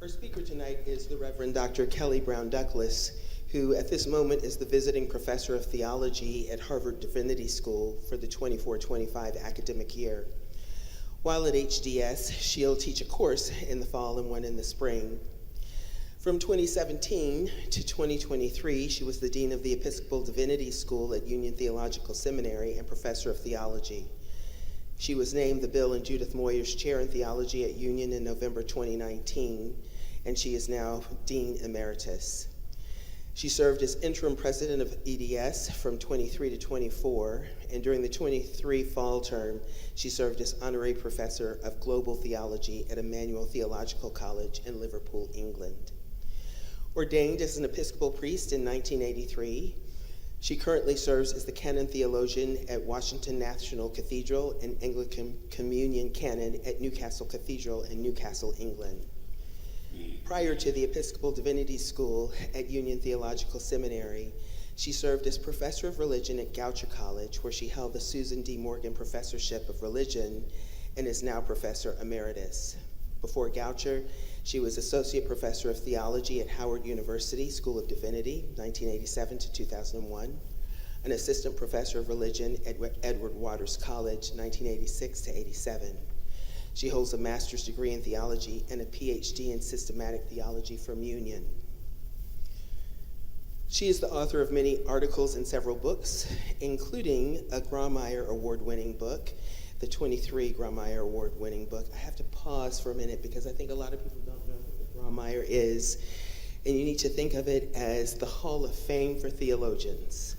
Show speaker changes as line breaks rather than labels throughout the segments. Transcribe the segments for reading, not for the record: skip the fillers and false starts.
Our speaker tonight is the Reverend Dr. Kelly Brown Douglas, who at this moment is the visiting professor of theology at Harvard Divinity School for the 24-25 academic year. While at HDS, she'll teach a course in the fall and one in the spring. From 2017 to 2023, she was the dean of the Episcopal Divinity School at Union Theological Seminary and professor of theology. She was named the Bill and Judith Moyers Chair in Theology at Union in November 2019, and she is now Dean Emeritus. She served as interim president of EDS from 23 to 24, and during the 23 fall term, she served as honorary professor of global theology at Emmanuel Theological College in Liverpool, England. Ordained as an Episcopal priest in 1983, she currently serves as the Canon Theologian at Washington National Cathedral and Anglican Communion Canon at Newcastle Cathedral in Newcastle, England. Prior to the Episcopal Divinity School at Union Theological Seminary, she served as professor of religion at Goucher College, where she held the Susan D. Morgan Professorship of Religion and is now Professor Emeritus. Before Goucher, she was associate professor of theology at Howard University School of Divinity, 1987 to 2001, an assistant professor of religion at Edward Waters College, 1986 to 87. She holds a master's degree in theology and a PhD in systematic theology from Union. She is the author of many articles and several books, including a Grawemeyer Award-winning book, the 23 Grawemeyer Award-winning book. I have to pause for a minute because I think a lot of people don't know what the Grawemeyer is, and you need to think of it as the Hall of Fame for theologians.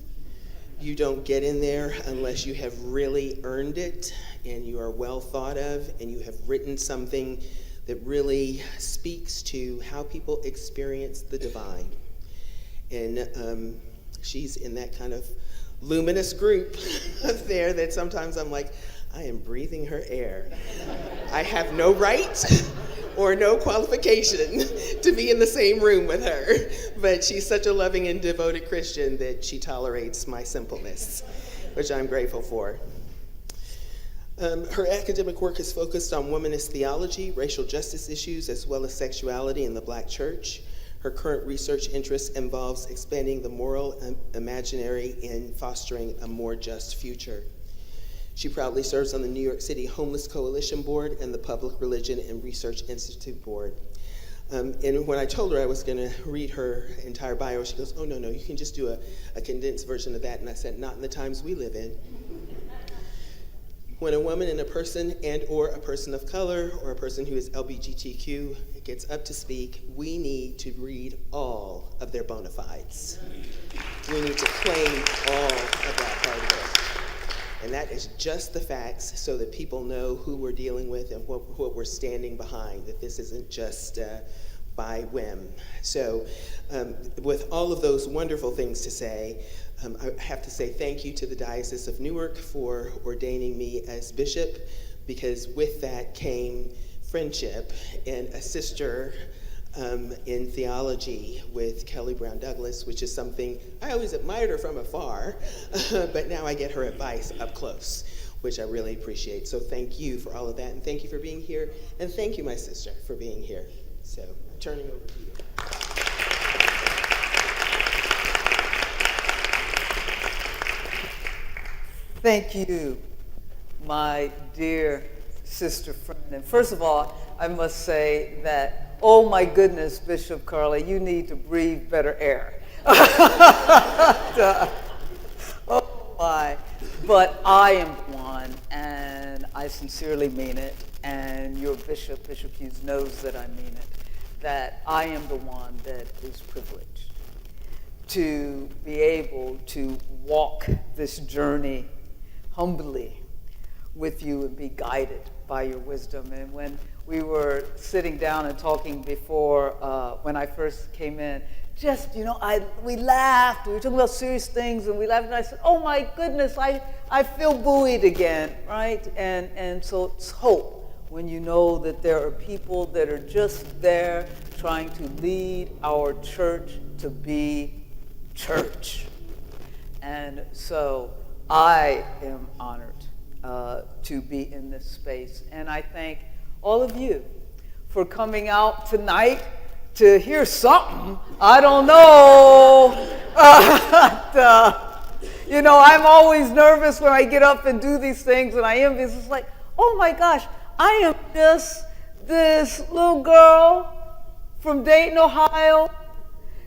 You don't get in there unless you have really earned it and you are well thought of and you have written something that really speaks to how people experience the divine. And she's in that kind of luminous group there that sometimes I'm like, I am breathing her air. I have no right or no qualification to be in the same room with her, but she's such a loving and devoted Christian that she tolerates my simpleness, which I'm grateful for. Her academic work is focused on womanist theology, racial justice issues, as well as sexuality in the Black church. Her current research interest involves expanding the moral imaginary and fostering a more just future. She proudly serves on the New York City Homeless Coalition Board and the Public Religion and Research Institute Board. And when I told her I was going to read her entire bio, she goes, oh, no, you can just do a condensed version of that. And I said, not in the times we live in. When a woman and a person and or a person of color or a person who is LGBTQ gets up to speak, we need to read all of their bona fides. We need to claim all of that part of it. And that is just the facts so that people know who we're dealing with and what we're standing behind, that this isn't just by whim. So with all of those wonderful things to say, I have to say thank you to the Diocese of Newark for ordaining me as bishop, because with that came friendship and a sister in theology with Kelly Brown Douglas, which is something I always admired her from afar, but now I get her advice up close, which I really appreciate. So thank you for all of that, and thank you for being here, and thank you, my sister, for being here. So turning over to you.
Thank you, my dear sister friend. And first of all, I must say that, oh my goodness, Bishop Carly, you need to breathe better air. Oh my. But I am one, and I sincerely mean it, and your bishop, Bishop Hughes, knows that I mean it, that I am the one that is privileged to be able to walk this journey humbly with you and be guided by your wisdom. And when we were sitting down and talking before, when I first came in, just, we laughed. We were talking about serious things, and we laughed, and I said, oh my goodness, I feel buoyed again, right? And so it's hope when you know that there are people that are just there trying to lead our church to be church. And so I am honored to be in this space, and I thank all of you for coming out tonight to hear something. I don't know. I'm always nervous when I get up and do these things, and I am. It's just like, oh my gosh, I am just this little girl from Dayton, Ohio,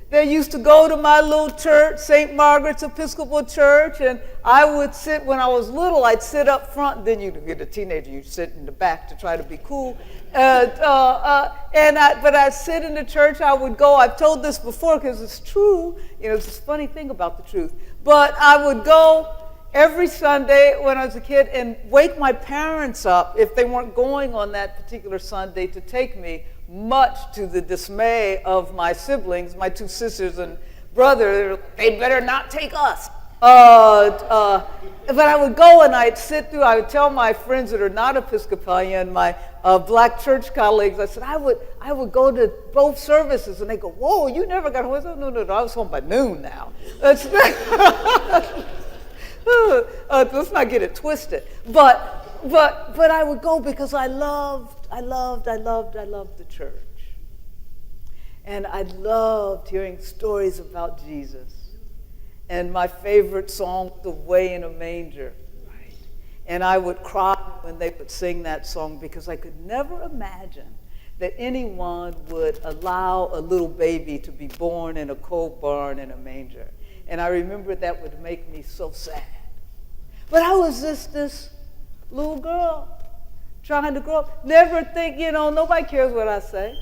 that used to go to my little church, St. Margaret's Episcopal Church, and I would sit, when I was little, I'd sit up front. Then you get a teenager, you sit in the back to try to be cool. But I'd sit in the church, I would go, I've told this before because it's true, it's this funny thing about the truth. But I would go every Sunday when I was a kid and wake my parents up if they weren't going on that particular Sunday to take me, much to the dismay of my siblings, my two sisters and brother. They better not take us. But I would go and I'd sit through, I would tell my friends that are not Episcopalian, my black church colleagues, I said, I would go to both services, and they go, whoa, you never got home? I said, no, I was home by noon now. Let's not get it twisted. But I would go because I loved the church. And I loved hearing stories about Jesus. And my favorite song was Away in a Manger. Right. And I would cry when they would sing that song because I could never imagine that anyone would allow a little baby to be born in a coal barn in a manger. And I remember that would make me so sad. But I was just this little girl trying to grow up. Never think, nobody cares what I say.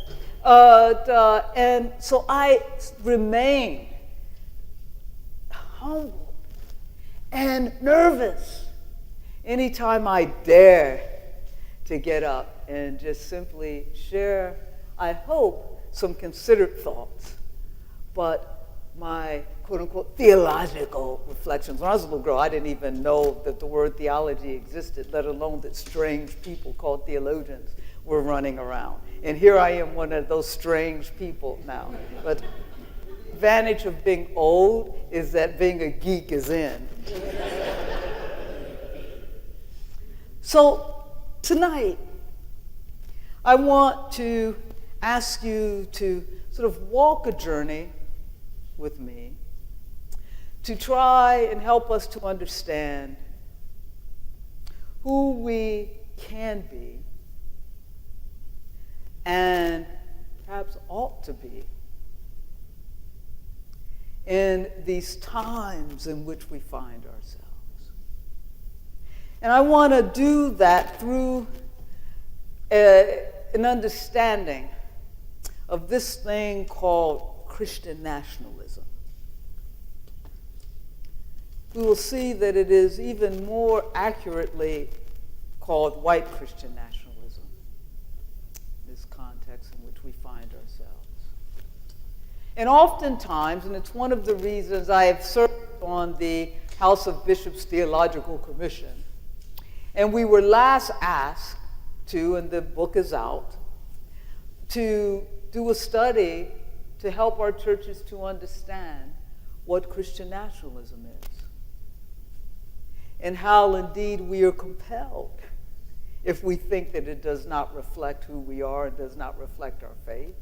And so I remained humbled and nervous anytime I dare to get up and just simply share, I hope, some considered thoughts, but my quote-unquote theological reflections. When I was a little girl, I didn't even know that the word theology existed, let alone that strange people called theologians were running around. And here I am, one of those strange people now. But advantage of being old is that being a geek is in. So tonight, I want to ask you to sort of walk a journey with me to try and help us to understand who we can be and perhaps ought to be in these times in which we find ourselves. And I want to do that through an understanding of this thing called Christian nationalism. We will see that it is even more accurately called white Christian nationalism, this context in which we find ourselves. And oftentimes, and it's one of the reasons I have served on the House of Bishops Theological Commission, and we were last asked to, and the book is out, to do a study to help our churches to understand what Christian nationalism is, and how indeed we are compelled, if we think that it does not reflect who we are and does not reflect our faith,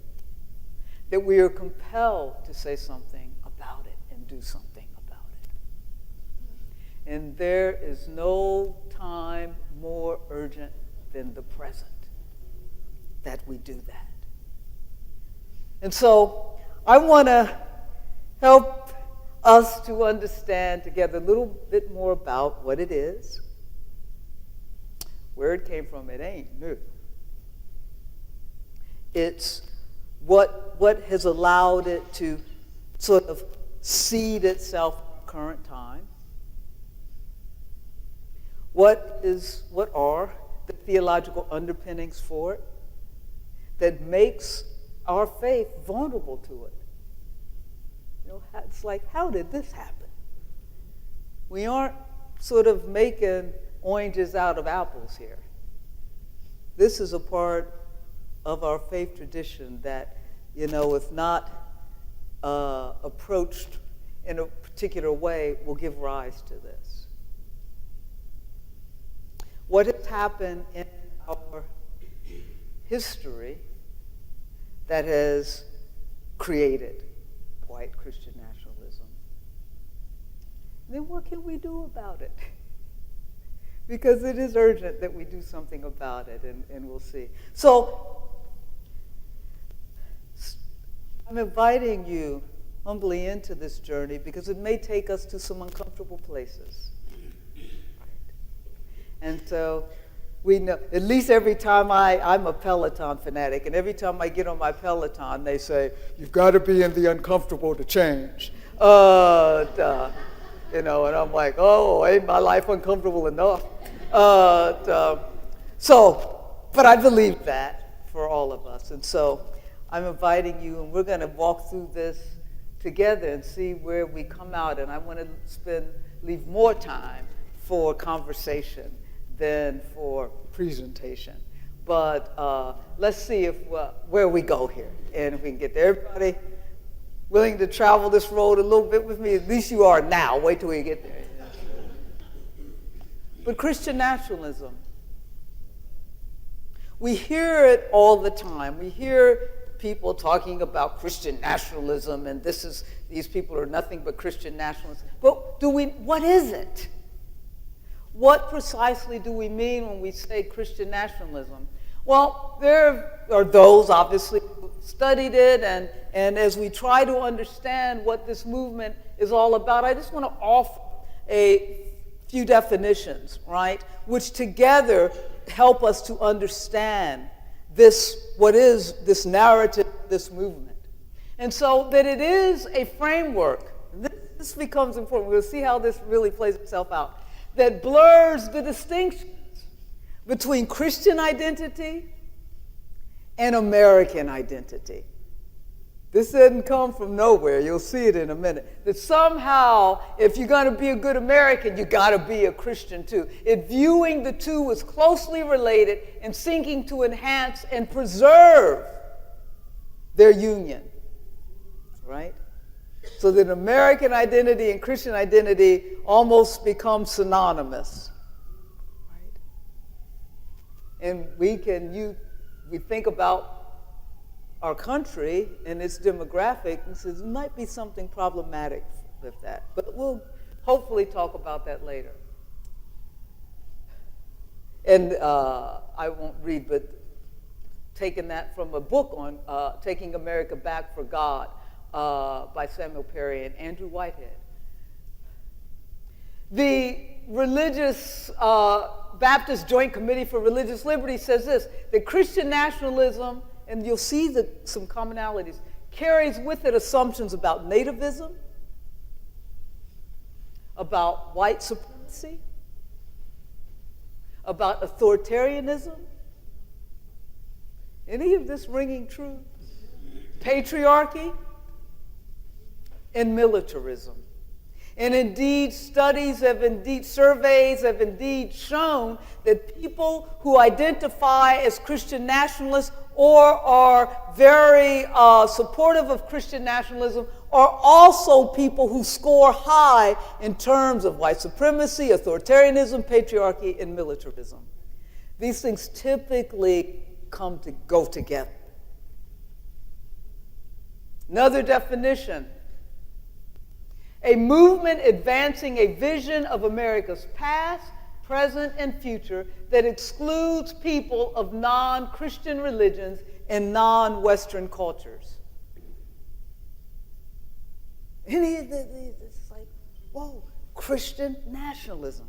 that we are compelled to say something about it and do something about it. And there is no time more urgent than the present that we do that. And so I want to help us to understand together a little bit more about what it is, where it came from. It ain't new. It's what has allowed it to sort of seed itself in the current time. What are the theological underpinnings for it that makes our faith vulnerable to it? It's like, how did this happen? We aren't sort of making oranges out of apples here. This is a part of our faith tradition that, if not approached in a particular way, will give rise to this. What has happened in our history that has created white Christian nationalism. Then what can we do about it? Because it is urgent that we do something about it, and we'll see. So I'm inviting you humbly into this journey because it may take us to some uncomfortable places. And so we know, at least every time I'm a Peloton fanatic, and every time I get on my Peloton, they say, you've got to be in the uncomfortable to change. And I'm like, oh, ain't my life uncomfortable enough? But I believe that for all of us. And so I'm inviting you, and we're going to walk through this together and see where we come out. And I want to leave more time for conversation than for presentation. But let's see where we go here, and if we can get there. Everybody willing to travel this road a little bit with me? At least you are now. Wait till we get there. But Christian nationalism, we hear it all the time. We hear people talking about Christian nationalism, and these people are nothing but Christian nationalists. But what is it? What precisely do we mean when we say Christian nationalism? Well, there are those, obviously, who studied it, and as we try to understand what this movement is all about, I just want to offer a few definitions, right, which together help us to understand what is this narrative, this movement. And so that it is a framework, this becomes important. We'll see how this really plays itself out, that blurs the distinctions between Christian identity and American identity. This didn't come from nowhere. You'll see it in a minute. That somehow, if you're going to be a good American, you got to be a Christian too. Viewing the two as closely related and seeking to enhance and preserve their union, right? So that American identity and Christian identity almost become synonymous, right? And we think about our country and its demographic, and says there might be something problematic with that. But we'll hopefully talk about that later. And I won't read, but taking that from a book on Taking America Back for God by Samuel Perry and Andrew Whitehead. The Religious Baptist Joint Committee for Religious Liberty says this, that Christian nationalism, and you'll see some commonalities, carries with it assumptions about nativism, about white supremacy, about authoritarianism. Any of this ringing true? Patriarchy and militarism. And indeed, surveys have indeed shown that people who identify as Christian nationalists or are very supportive of Christian nationalism are also people who score high in terms of white supremacy, authoritarianism, patriarchy, and militarism. These things typically go together. Another definition: a movement advancing a vision of America's past, present, and future that excludes people of non-Christian religions and non-Western cultures. Any of this is like, whoa, Christian nationalism.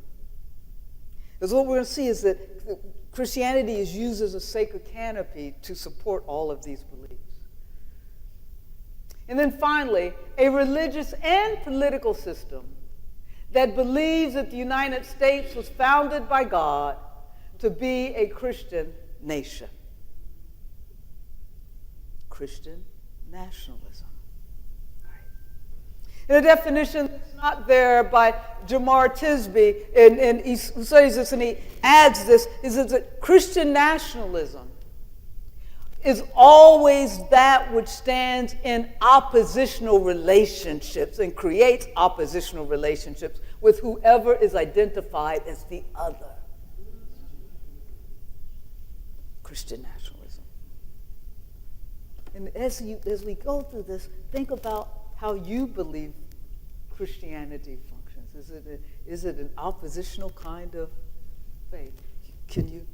Because what we're going to see is that Christianity is used as a sacred canopy to support all of these beliefs. And then finally, a religious and political system that believes that the United States was founded by God to be a Christian nation. Christian nationalism. And a definition that's not there by Jamar Tisby, and he studies this and he adds this, is that Christian nationalism is always that which stands in oppositional relationships and creates oppositional relationships with whoever is identified as the other. Christian nationalism. And as we go through this, think about how you believe Christianity functions. Is it an oppositional kind of faith? Can you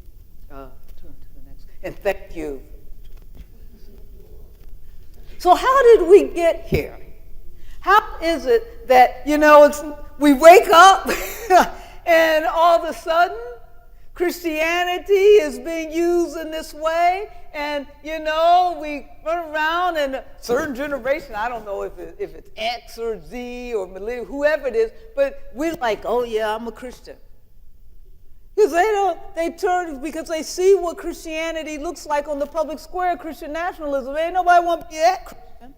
turn to the next? And thank you. So how did we get here? How is it that, we wake up and all of a sudden Christianity is being used in this way, and, we run around and a certain generation, I don't know if it's X or Z or millennial, whoever it is, but we're like, oh yeah, I'm a Christian. Because they turn, because they see what Christianity looks like on the public square, Christian nationalism. Ain't nobody want to be that Christian.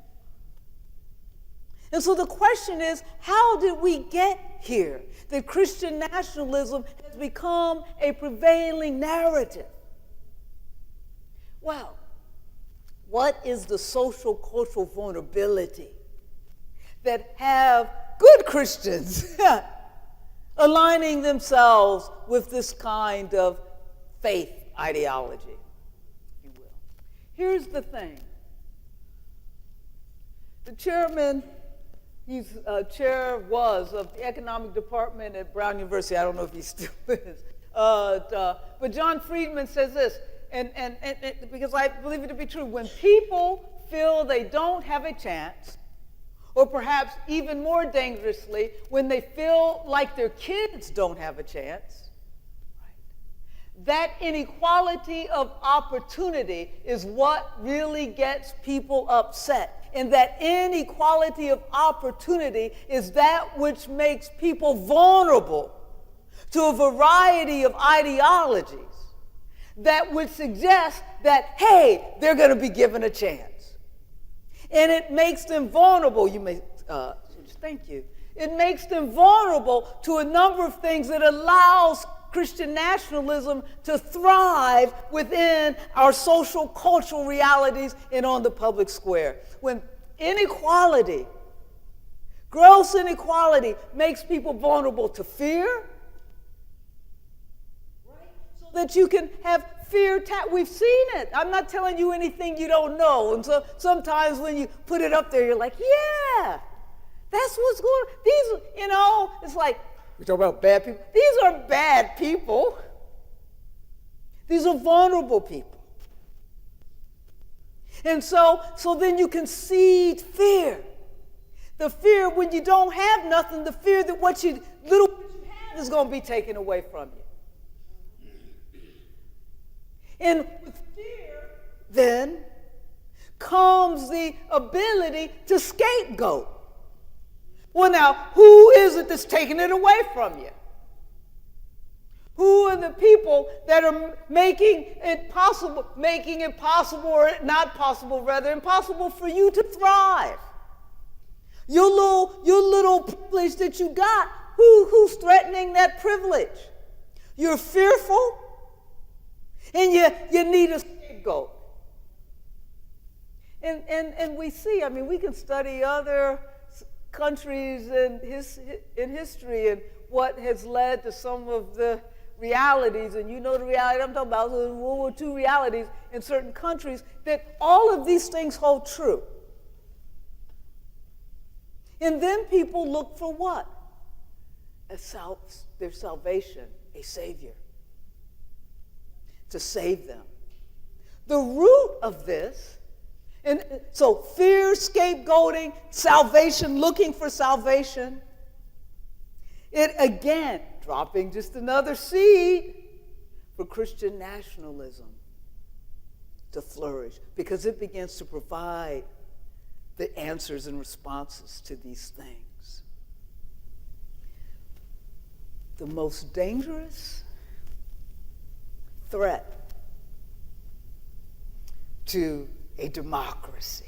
And so the question is, how did we get here? That Christian nationalism has become a prevailing narrative. Well, what is the social cultural vulnerability that have good Christians aligning themselves with this kind of faith ideology, if you will? Here's the thing. The chairman, he's was of the economic department at Brown University. I don't know if he still is. But John Friedman says this, and because I believe it to be true, when people feel they don't have a chance, or perhaps even more dangerously, when they feel like their kids don't have a chance, that inequality of opportunity is what really gets people upset. And that inequality of opportunity is that which makes people vulnerable to a variety of ideologies that would suggest that, hey, they're going to be given a chance. And it makes them vulnerable. Thank you. It makes them vulnerable to a number of things that allows Christian nationalism to thrive within our social cultural realities and on the public square. When inequality, gross inequality, makes people vulnerable to fear, so that you can have fear. We've seen it. I'm not telling you anything you don't know. And so sometimes when you put it up there, you're like, yeah, that's what's going on. These, it's like, we talk about bad people. These are bad people. These are vulnerable people. And so then you concede fear. The fear when you don't have nothing, the fear that what you have is going to be taken away from you. And with fear, then, comes the ability to scapegoat. Well, now, who is it that's taking it away from you? Who are the people that are making it possible, or not possible, rather impossible for you to thrive? Your little privilege that you got, who's threatening that privilege? You're fearful, and you need a scapegoat. And we see, we can study other countries in history and what has led to some of the realities, and the reality I'm talking about, the World War II realities in certain countries, that all of these things hold true. And then people look for what? Their salvation, a savior, to save them. The root of this, and so fear, scapegoating, salvation, looking for salvation, it again, dropping just another seed for Christian nationalism to flourish, because it begins to provide the answers and responses to these things. The most dangerous threat to a democracy,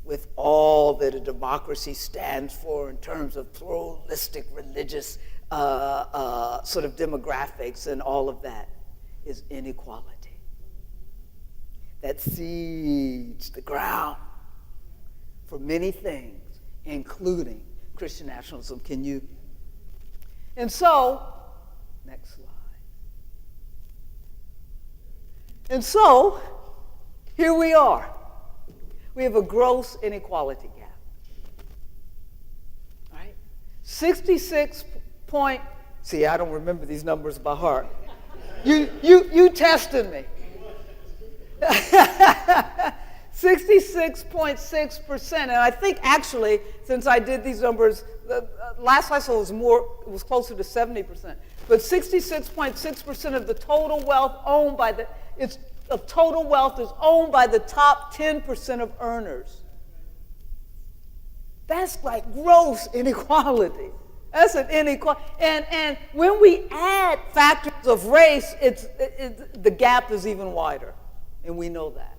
with all that a democracy stands for in terms of pluralistic religious sort of demographics and all of that, is inequality. That seeds the ground for many things, including Christian nationalism. And so, next slide. And so, Here we are. We have a gross inequality gap. Right? 66 point, see, I don't remember these numbers by heart. You tested me. 66.6%, and I think actually, since I did these numbers, last I saw it was closer to 70%. But 66.6% of the total wealth owned by total wealth is owned by the top 10% of earners. That's like gross inequality. That's an inequality. And when we add factors of race, the gap is even wider, and we know that.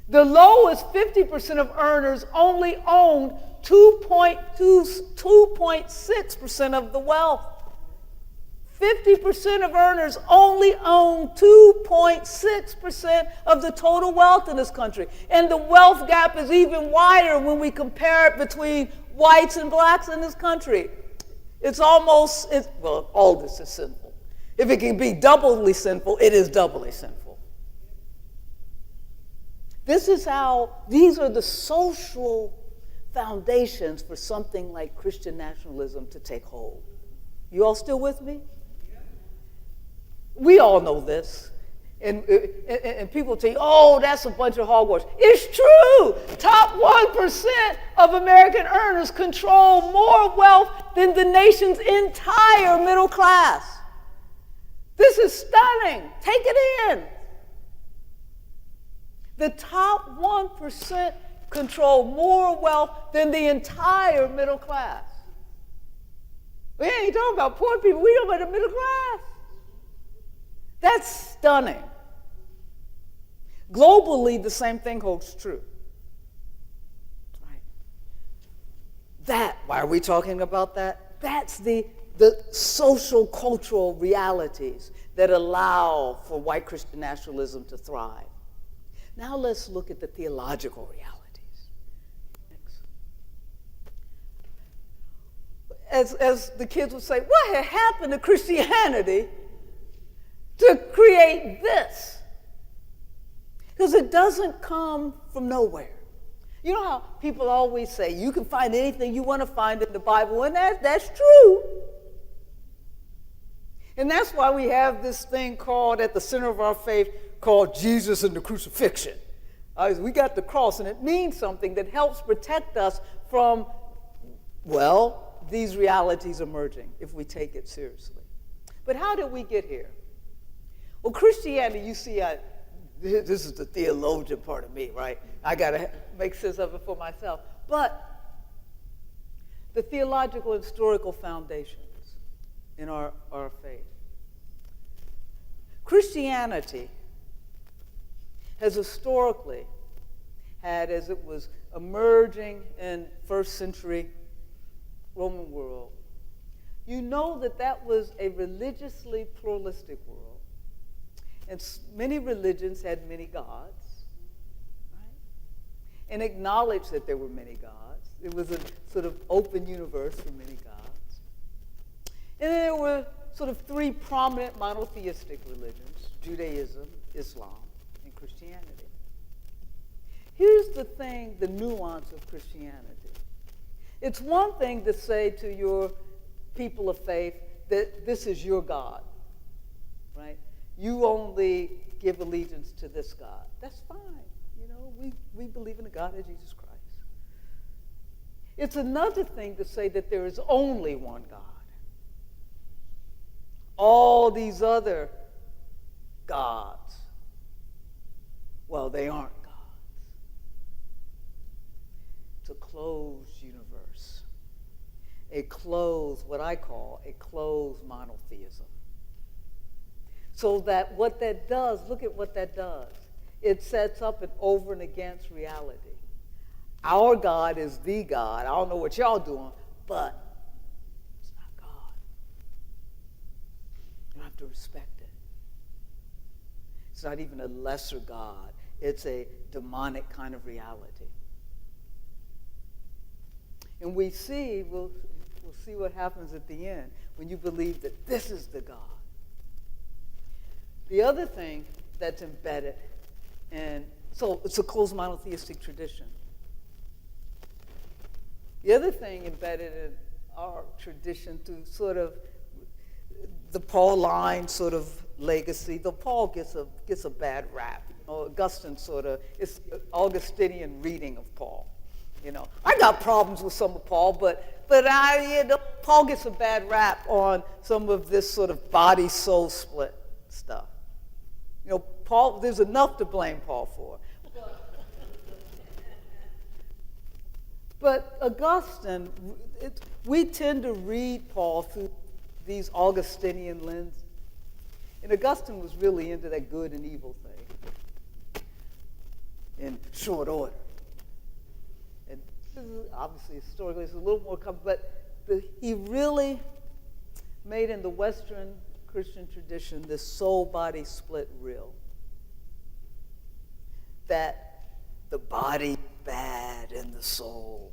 The lowest 50% of earners only own 2.6% of the wealth. 50% of earners only own 2.6% of the total wealth in this country. And the wealth gap is even wider when we compare it between whites and blacks in this country. Well, all this is sinful. If it can be doubly sinful, it is doubly sinful. These are the social foundations for something like Christian nationalism to take hold. You all still with me? We all know this. And people tell you, oh, that's a bunch of hogwash. It's true. Top 1% of American earners control more wealth than the nation's entire middle class. This is stunning. Take it in. The top 1% control more wealth than the entire middle class. We ain't talking about poor people. We talking about the middle class. That's stunning. Globally, the same thing holds true. Right? Why are we talking about that? That's the social cultural realities that allow for white Christian nationalism to thrive. Now let's look at the theological realities. Next. As the kids would say, what had happened to Christianity to create this? Because it doesn't come from nowhere. You know how people always say, you can find anything you want to find in the Bible, and that's true. And that's why we have this thing called, at the center of our faith, called Jesus and the crucifixion. We got the cross, and it means something that helps protect us from, these realities emerging, if we take it seriously. But how did we get here? Well, Christianity, you see, this is the theologian part of me, right? I got to make sense of it for myself. But the theological and historical foundations in our faith. Christianity has historically had, as it was emerging in first century Roman world, you know that was a religiously pluralistic world. And many religions had many gods, right? And acknowledged that there were many gods. It was a sort of open universe for many gods. And there were sort of three prominent monotheistic religions: Judaism, Islam, and Christianity. Here's the thing, the nuance of Christianity. It's one thing to say to your people of faith that this is your God, right? You only give allegiance to this God. That's fine. You know, we believe in the God of Jesus Christ. It's another thing to say that there is only one God. All these other gods, they aren't gods. It's a closed universe. What I call a closed monotheism. So that what that does, look at what that does. It sets up an over and against reality. Our God is the God. I don't know what y'all doing, but it's not God. You have to respect it. It's not even a lesser God. It's a demonic kind of reality. And we'll see what happens at the end when you believe that this is the God. The other thing that's embedded in So it's a closed monotheistic tradition. The other thing embedded in our tradition to sort of the Pauline sort of legacy, though Paul gets a bad rap. Augustine sort of, it's Augustinian reading of Paul. I got problems with some of Paul, but Paul gets a bad rap on some of this sort of body-soul split stuff. Paul, there's enough to blame Paul for. But Augustine, we tend to read Paul through these Augustinian lenses. And Augustine was really into that good and evil thing in short order. And this is obviously historically, it's a little more complex, but he really made in the Western Christian tradition this soul-body split real. That the body bad and the soul.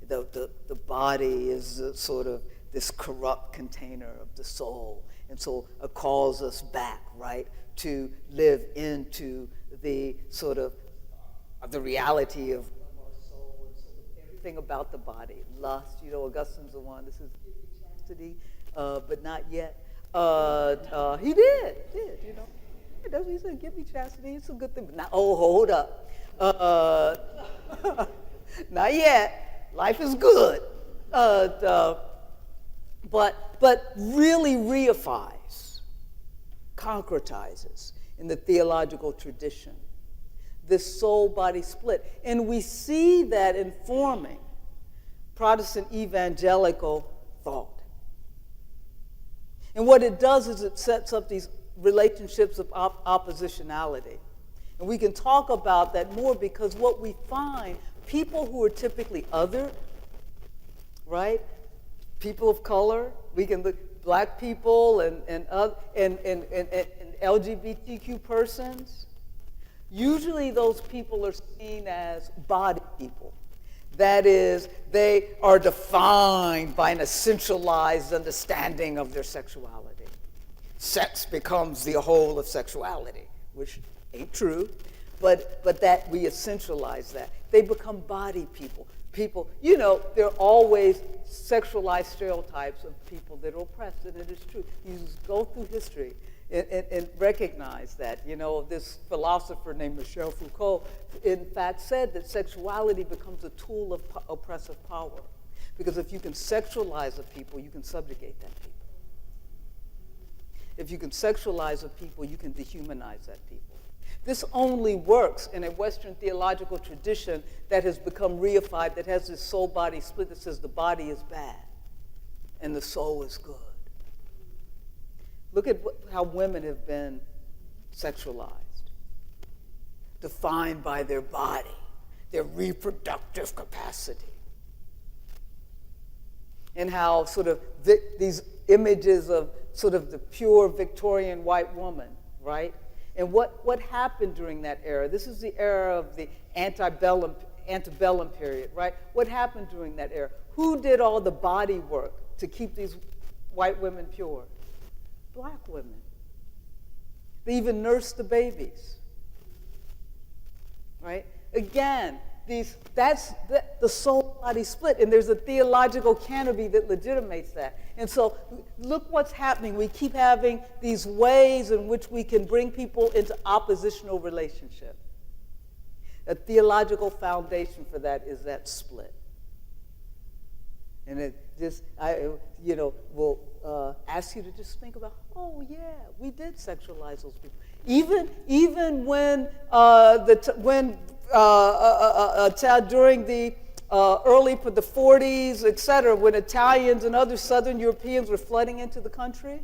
The body is sort of this corrupt container of the soul. And so it calls us back, right, to live into the sort of the reality of our soul and sort of everything about the body. Lust, Augustine's the one. This is chastity, but not yet. He did, He said, give me chastity, it's a good thing. But now, hold up. Not yet. Life is good. But really reifies, concretizes in the theological tradition this soul-body split. And we see that informing Protestant evangelical thought. And what it does is it sets up these relationships of oppositionality. And we can talk about that more because what we find, people who are typically other, right? People of color, we can look black people and LGBTQ persons. Usually those people are seen as body people. That is, they are defined by an essentialized understanding of their sexuality. Sex becomes the whole of sexuality, which ain't true, but that we essentialize that. They become body people. People, there are always sexualized stereotypes of people that are oppressed, and it is true. You just go through history and recognize that. This philosopher named Michel Foucault, in fact, said that sexuality becomes a tool of oppressive power. Because if you can sexualize a people, you can subjugate that people. If you can sexualize a people, you can dehumanize that people. This only works in a Western theological tradition that has become reified, that has this soul-body split that says the body is bad and the soul is good. Look at how women have been sexualized, defined by their body, their reproductive capacity, and how sort of these images of sort of the pure Victorian white woman, right? And what happened during that era? This is the era of the antebellum period, right? What happened during that era? Who did all the body work to keep these white women pure? Black women. They even nursed the babies, right? Again, that's the soul-body split, and there's a theological canopy that legitimates that. And so look what's happening. We keep having these ways in which we can bring people into oppositional relationship. A theological foundation for that is that split. And it just, will ask you to just think about, oh yeah, we did sexualize those people. Even when during the early the 40s, et cetera, when Italians and other Southern Europeans were flooding into the country,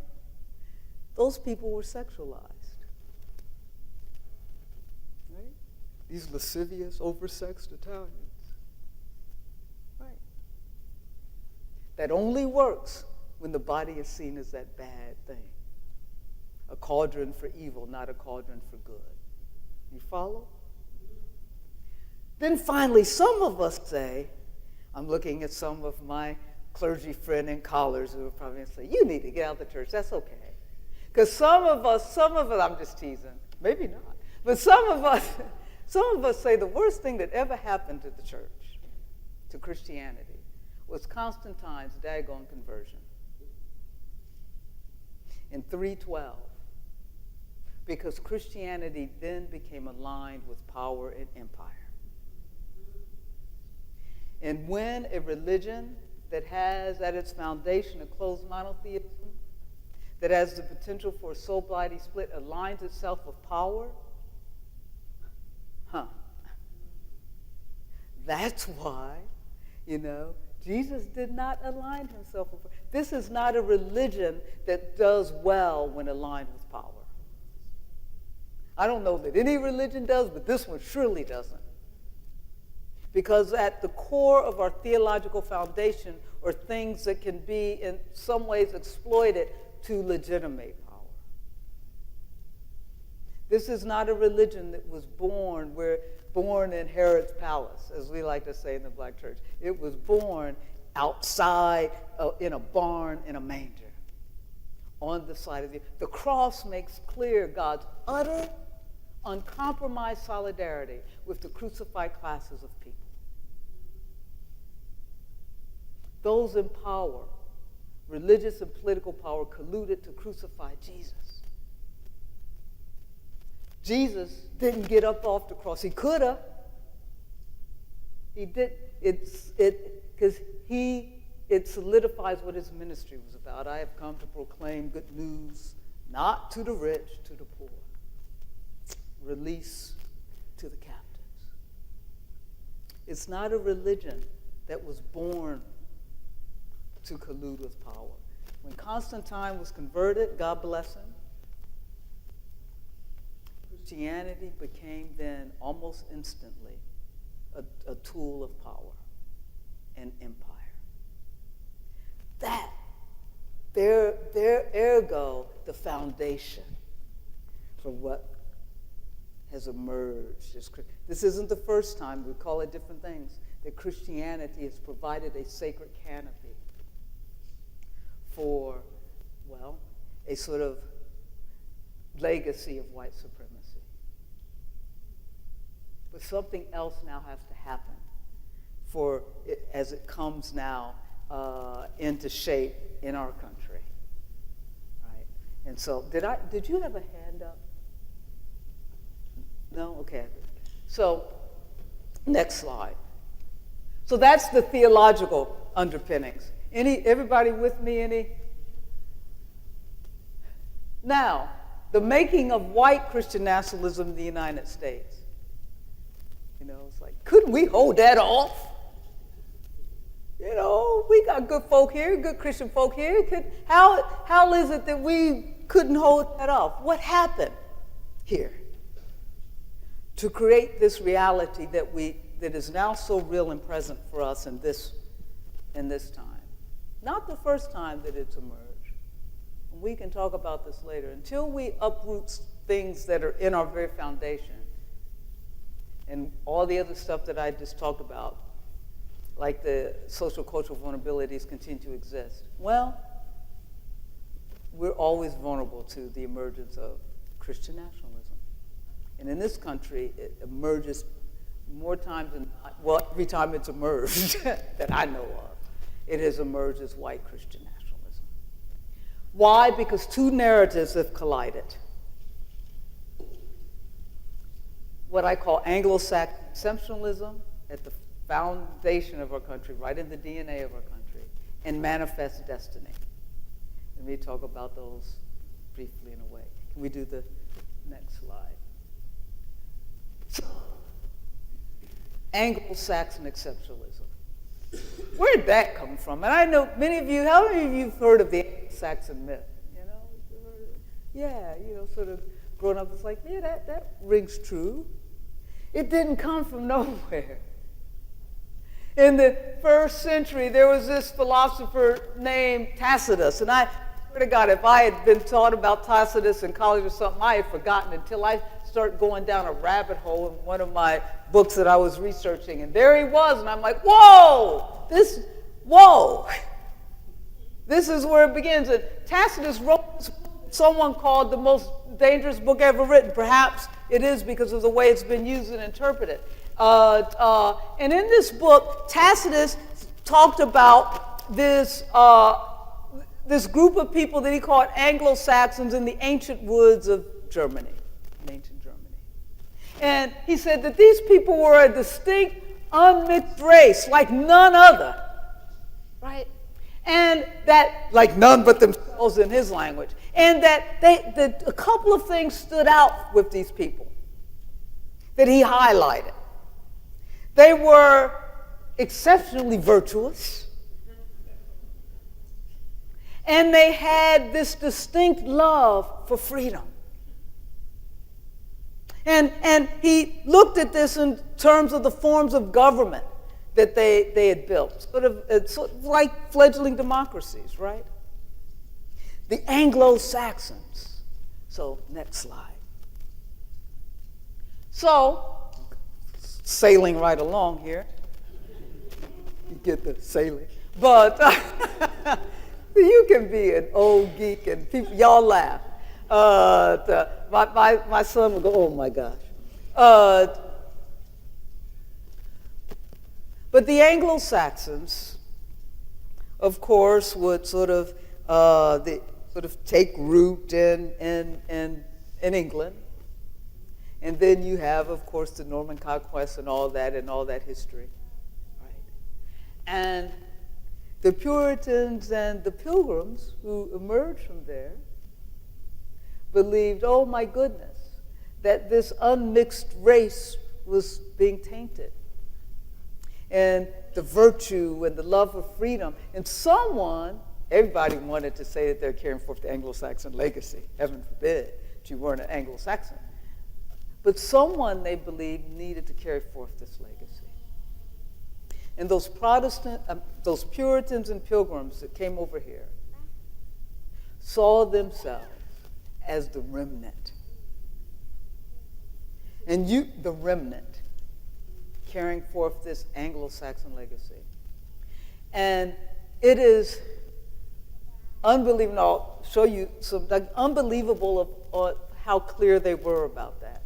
those people were sexualized. Right? These lascivious, oversexed Italians. Right. That only works when the body is seen as that bad thing. A cauldron for evil, not a cauldron for good. You follow? Then finally, some of us say, I'm looking at some of my clergy friend and callers who are probably going to say, you need to get out of the church. That's okay. Because some of us, I'm just teasing, maybe not, but some of us Some of us say the worst thing that ever happened to the church, to Christianity, was Constantine's daggone conversion in 312, because Christianity then became aligned with power and empire. And when a religion that has at its foundation a closed monotheism, that has the potential for a soul-body split, aligns itself with power, that's why, Jesus did not align himself with power. This is not a religion that does well when aligned with power. I don't know that any religion does, but this one surely doesn't. Because at the core of our theological foundation are things that can be in some ways exploited to legitimate power. This is not a religion that was born in Herod's palace, as we like to say in the black church. It was born outside in a barn in a manger, on the side of the cross makes clear God's utter, uncompromised solidarity with the crucified classes of people. Those in power, religious and political power, colluded to crucify Jesus. Jesus didn't get up off the cross. He could have. He did. Because it solidifies what his ministry was about. I have come to proclaim good news, not to the rich, to the poor. Release to the captives. It's not a religion that was born to collude with power. When Constantine was converted, God bless him, Christianity became then almost instantly a tool of power and empire. That, ergo, the foundation for what has emerged. This isn't the first time, we call it different things, that Christianity has provided a sacred canopy for, a sort of legacy of white supremacy. But something else now has to happen for it, as it comes now into shape in our country, right? And so, did you have a hand up? No? Okay. So, next slide. So that's the theological underpinnings. Everybody with me? Now, the making of white Christian nationalism in the United States. It's like, couldn't we hold that off? We got good folk here, good Christian folk here. How is it that we couldn't hold that off? What happened here to create this reality that is now so real and present for us in this time? Not the first time that it's emerged. And we can talk about this later. Until we uproot things that are in our very foundation, and all the other stuff that I just talked about, like the social cultural vulnerabilities continue to exist. Well, we're always vulnerable to the emergence of Christian nationalism. And in this country, it emerges more times than not, every time it's emerged that I know of, it has emerged as white Christian nationalism. Why? Because two narratives have collided. What I call Anglo-Saxon exceptionalism at the foundation of our country, right in the DNA of our country, and manifest destiny. Let me talk about those briefly in a way. Can we do the next slide? Anglo-Saxon exceptionalism. Where did that come from? And I know how many of you have heard of the Anglo-Saxon myth? Sort of growing up, it's like, yeah, that rings true. It didn't come from nowhere. In the first century, there was this philosopher named Tacitus, and I swear to God, if I had been taught about Tacitus in college or something, I had forgotten until I started going down a rabbit hole in one of my books that I was researching, and there he was, and I'm like, whoa! This is where it begins. And Tacitus wrote someone called the most dangerous book ever written. Perhaps it is because of the way it's been used and interpreted. And in this book, Tacitus talked about this group of people that he called Anglo-Saxons in the ancient woods of Germany, in ancient Germany. And he said that these people were a distinct, unmixed race, like none other, right? And that, like none but themselves in his language. And that a couple of things stood out with these people that he highlighted. They were exceptionally virtuous, and they had this distinct love for freedom. And he looked at this in terms of the forms of government that they had built, sort of like fledgling democracies, right? The Anglo-Saxons. So, next slide. So, sailing right along here. You get the sailing. But you can be an old geek and people, y'all laugh. My son will go, oh my gosh. But the Anglo-Saxons, of course, would sort of take root in England. And then you have, of course, the Norman conquest and all that history. Right? And the Puritans and the Pilgrims who emerged from there believed, oh my goodness, that this unmixed race was being tainted. And the virtue and the love of freedom. And everybody wanted to say that they're carrying forth the Anglo-Saxon legacy. Heaven forbid that you weren't an Anglo-Saxon. But someone, they believed, needed to carry forth this legacy. And those Puritans and Pilgrims that came over here saw themselves as the remnant. And the remnant, carrying forth this Anglo-Saxon legacy. And it is unbelievable. I'll show you some unbelievable of how clear they were about that.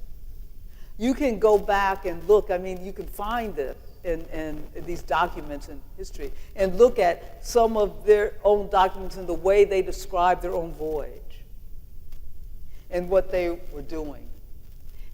You can go back and look. I mean, you can find this in these documents in history and look at some of their own documents and the way they describe their own voyage and what they were doing.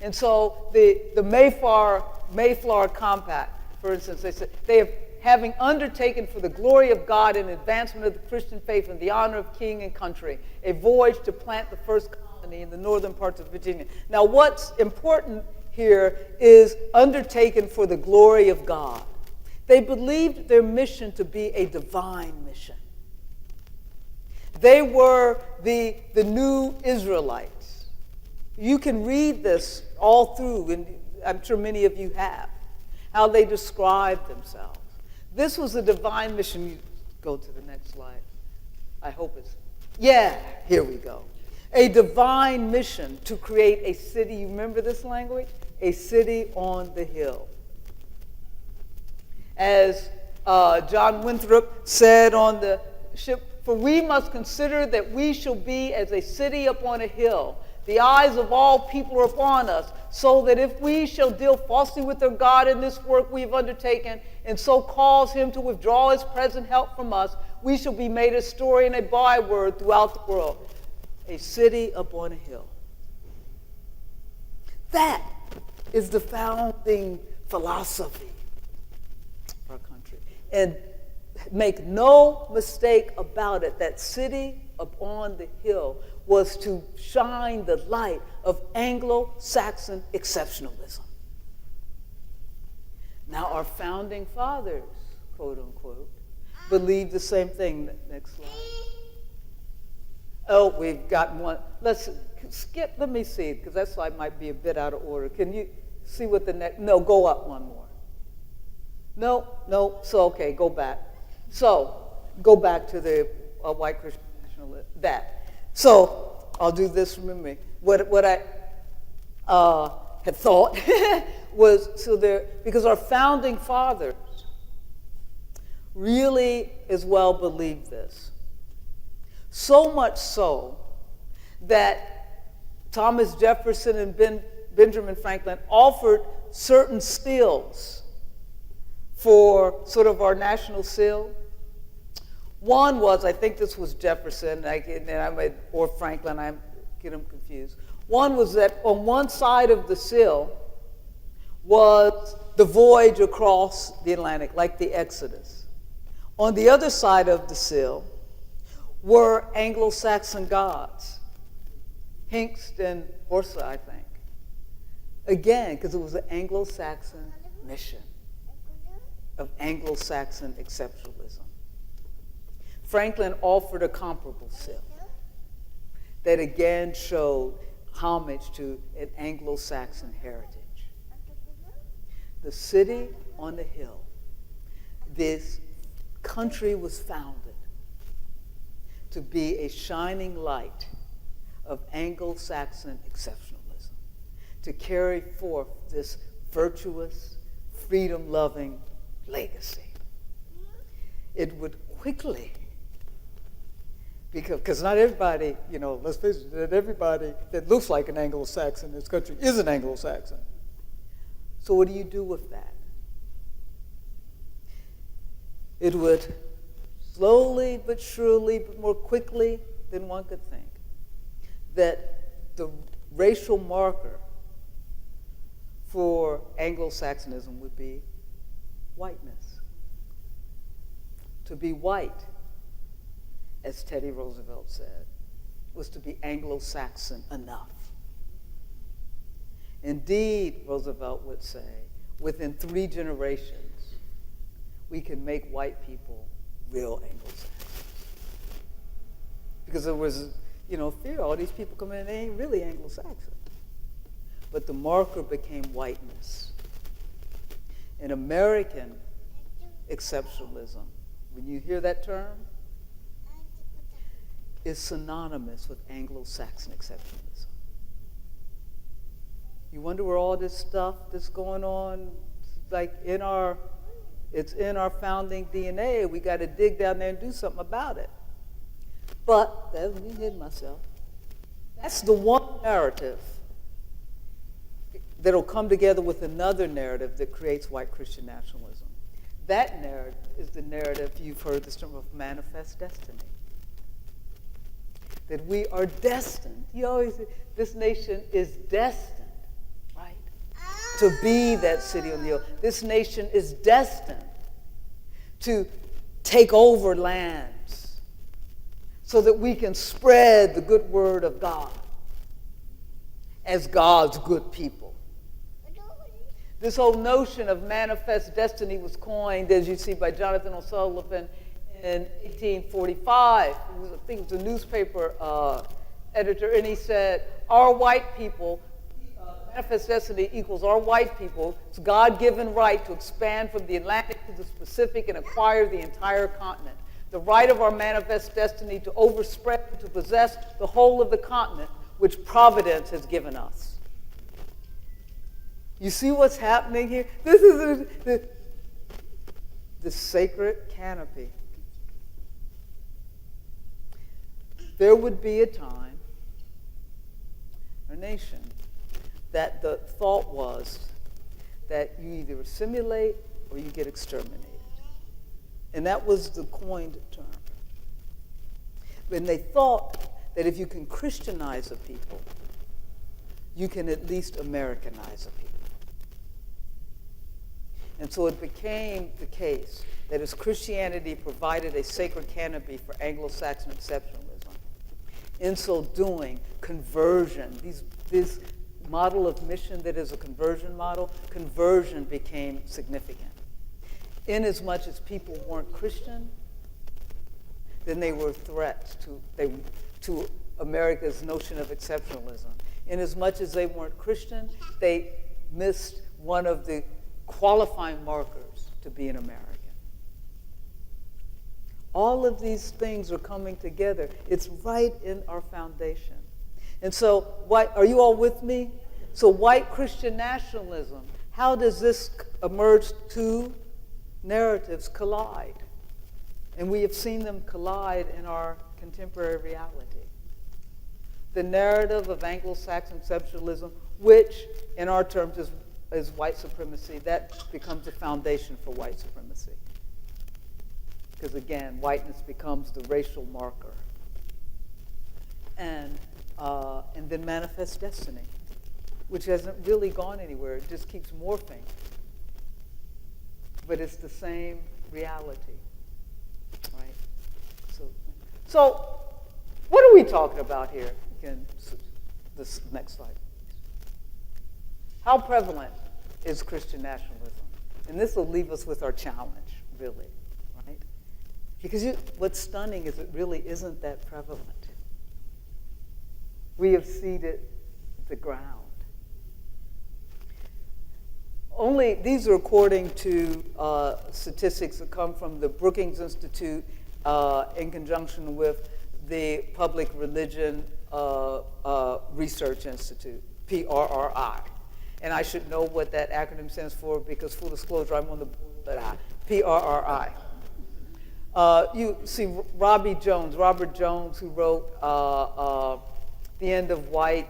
And so the Mayflower Compact, for instance, they said having undertaken for the glory of God and advancement of the Christian faith and the honor of king and country, a voyage to plant the first colony in the northern parts of Virginia. Now, what's important here is undertaken for the glory of God. They believed their mission to be a divine mission. They were the new Israelites. You can read this all through, and I'm sure many of you have, how they described themselves. This was a divine mission. You go to the next slide. I hope here we go. A divine mission to create a city. You remember this language? A city on the hill. As John Winthrop said on the ship, for we must consider that we shall be as a city upon a hill. The eyes of all people are upon us, so that if we shall deal falsely with our God in this work we have undertaken, and so cause him to withdraw his present help from us, we shall be made a story and a byword throughout the world. A city upon a hill. That is the founding philosophy of our country. And make no mistake about it, that city upon the hill was to shine the light of Anglo-Saxon exceptionalism. Now, our founding fathers, quote unquote, believed the same thing. Next slide. Oh, we've got one. Let's skip. Let me see, because that slide might be a bit out of order. Can you see what the next? No, go up one more. No. So, okay, go back. So, go back to the white Christian nationalist. That. So, I'll do this. Remember me. What I had thought was because our founding fathers really as well believed this. So much so that Thomas Jefferson and Benjamin Franklin offered certain seals for sort of our national seal. One was, I think this was Jefferson, or Franklin, I get them confused. One was that on one side of the seal was the voyage across the Atlantic, like the Exodus. On the other side of the seal were Anglo-Saxon gods, Hengst and Horsa, I think. Again, because it was an Anglo-Saxon mission of Anglo-Saxon exceptionalism. Franklin offered a comparable seal that again showed homage to an Anglo-Saxon heritage. The city on the hill, this country was founded to be a shining light of Anglo-Saxon exceptionalism, to carry forth this virtuous, freedom-loving legacy. It would quickly, because not everybody, let's face it, not everybody that looks like an Anglo-Saxon in this country is an Anglo-Saxon. So what do you do with that? It would slowly but surely, but more quickly than one could think, that the racial marker for Anglo-Saxonism would be whiteness. To be white, as Teddy Roosevelt said, was to be Anglo-Saxon enough. Indeed, Roosevelt would say, within 3 generations, we can make white people real Anglo-Saxons. Because there was, fear, all these people come in, they ain't really Anglo-Saxon. But the marker became whiteness. In American exceptionalism, when you hear that term, is synonymous with Anglo-Saxon exceptionalism. You wonder where all this stuff that's going on, like it's in our founding DNA. We got to dig down there and do something about it. But, let me hit myself. That's the one narrative that'll come together with another narrative that creates white Christian nationalism. That narrative is the narrative, you've heard this term, of manifest destiny. That we are destined. You always say, this nation is destined, right, to be that city on the hill. This nation is destined to take over lands so that we can spread the good word of God as God's good people. This whole notion of manifest destiny was coined, as you see, by Jonathan O'Sullivan in 1845. I think it was a newspaper editor, and he said, our white people, manifest destiny equals our white people, it's God-given right to expand from the Atlantic to the Pacific and acquire the entire continent. The right of our manifest destiny to overspread and to possess the whole of the continent, which Providence has given us. You see what's happening here? This is the sacred canopy. There would be a time, a nation, that the thought was that you either assimilate or you get exterminated. And that was the coined term. And they thought that if you can Christianize a people, you can at least Americanize a people. And so it became the case that as Christianity provided a sacred canopy for Anglo-Saxon exceptionalism, in so doing, conversion, this model of mission that is a conversion model, conversion became significant. Inasmuch as people weren't Christian, then they were threats to America's notion of exceptionalism. Inasmuch as they weren't Christian, they missed one of the qualifying markers to be an American. All of these things are coming together. It's right in our foundation. And so, are you all with me? So white Christian nationalism, how does this emerge? Two narratives collide. And we have seen them collide in our contemporary reality. The narrative of Anglo-Saxon exceptionalism which in our terms is white supremacy. That becomes the foundation for white supremacy. Because again, whiteness becomes the racial marker. And then manifest destiny, which hasn't really gone anywhere. It just keeps morphing. But it's the same reality, right? So what are we talking about here? Again, this next slide. How prevalent is Christian nationalism? And this will leave us with our challenge, really, right? Because what's stunning is it really isn't that prevalent. We have seeded the ground. These are according to statistics that come from the Brookings Institute in conjunction with the Public Religion Research Institute, PRRI. And I should know what that acronym stands for because, full disclosure, I'm on the board of that. PRRI. You see Robert Jones, who wrote The End of White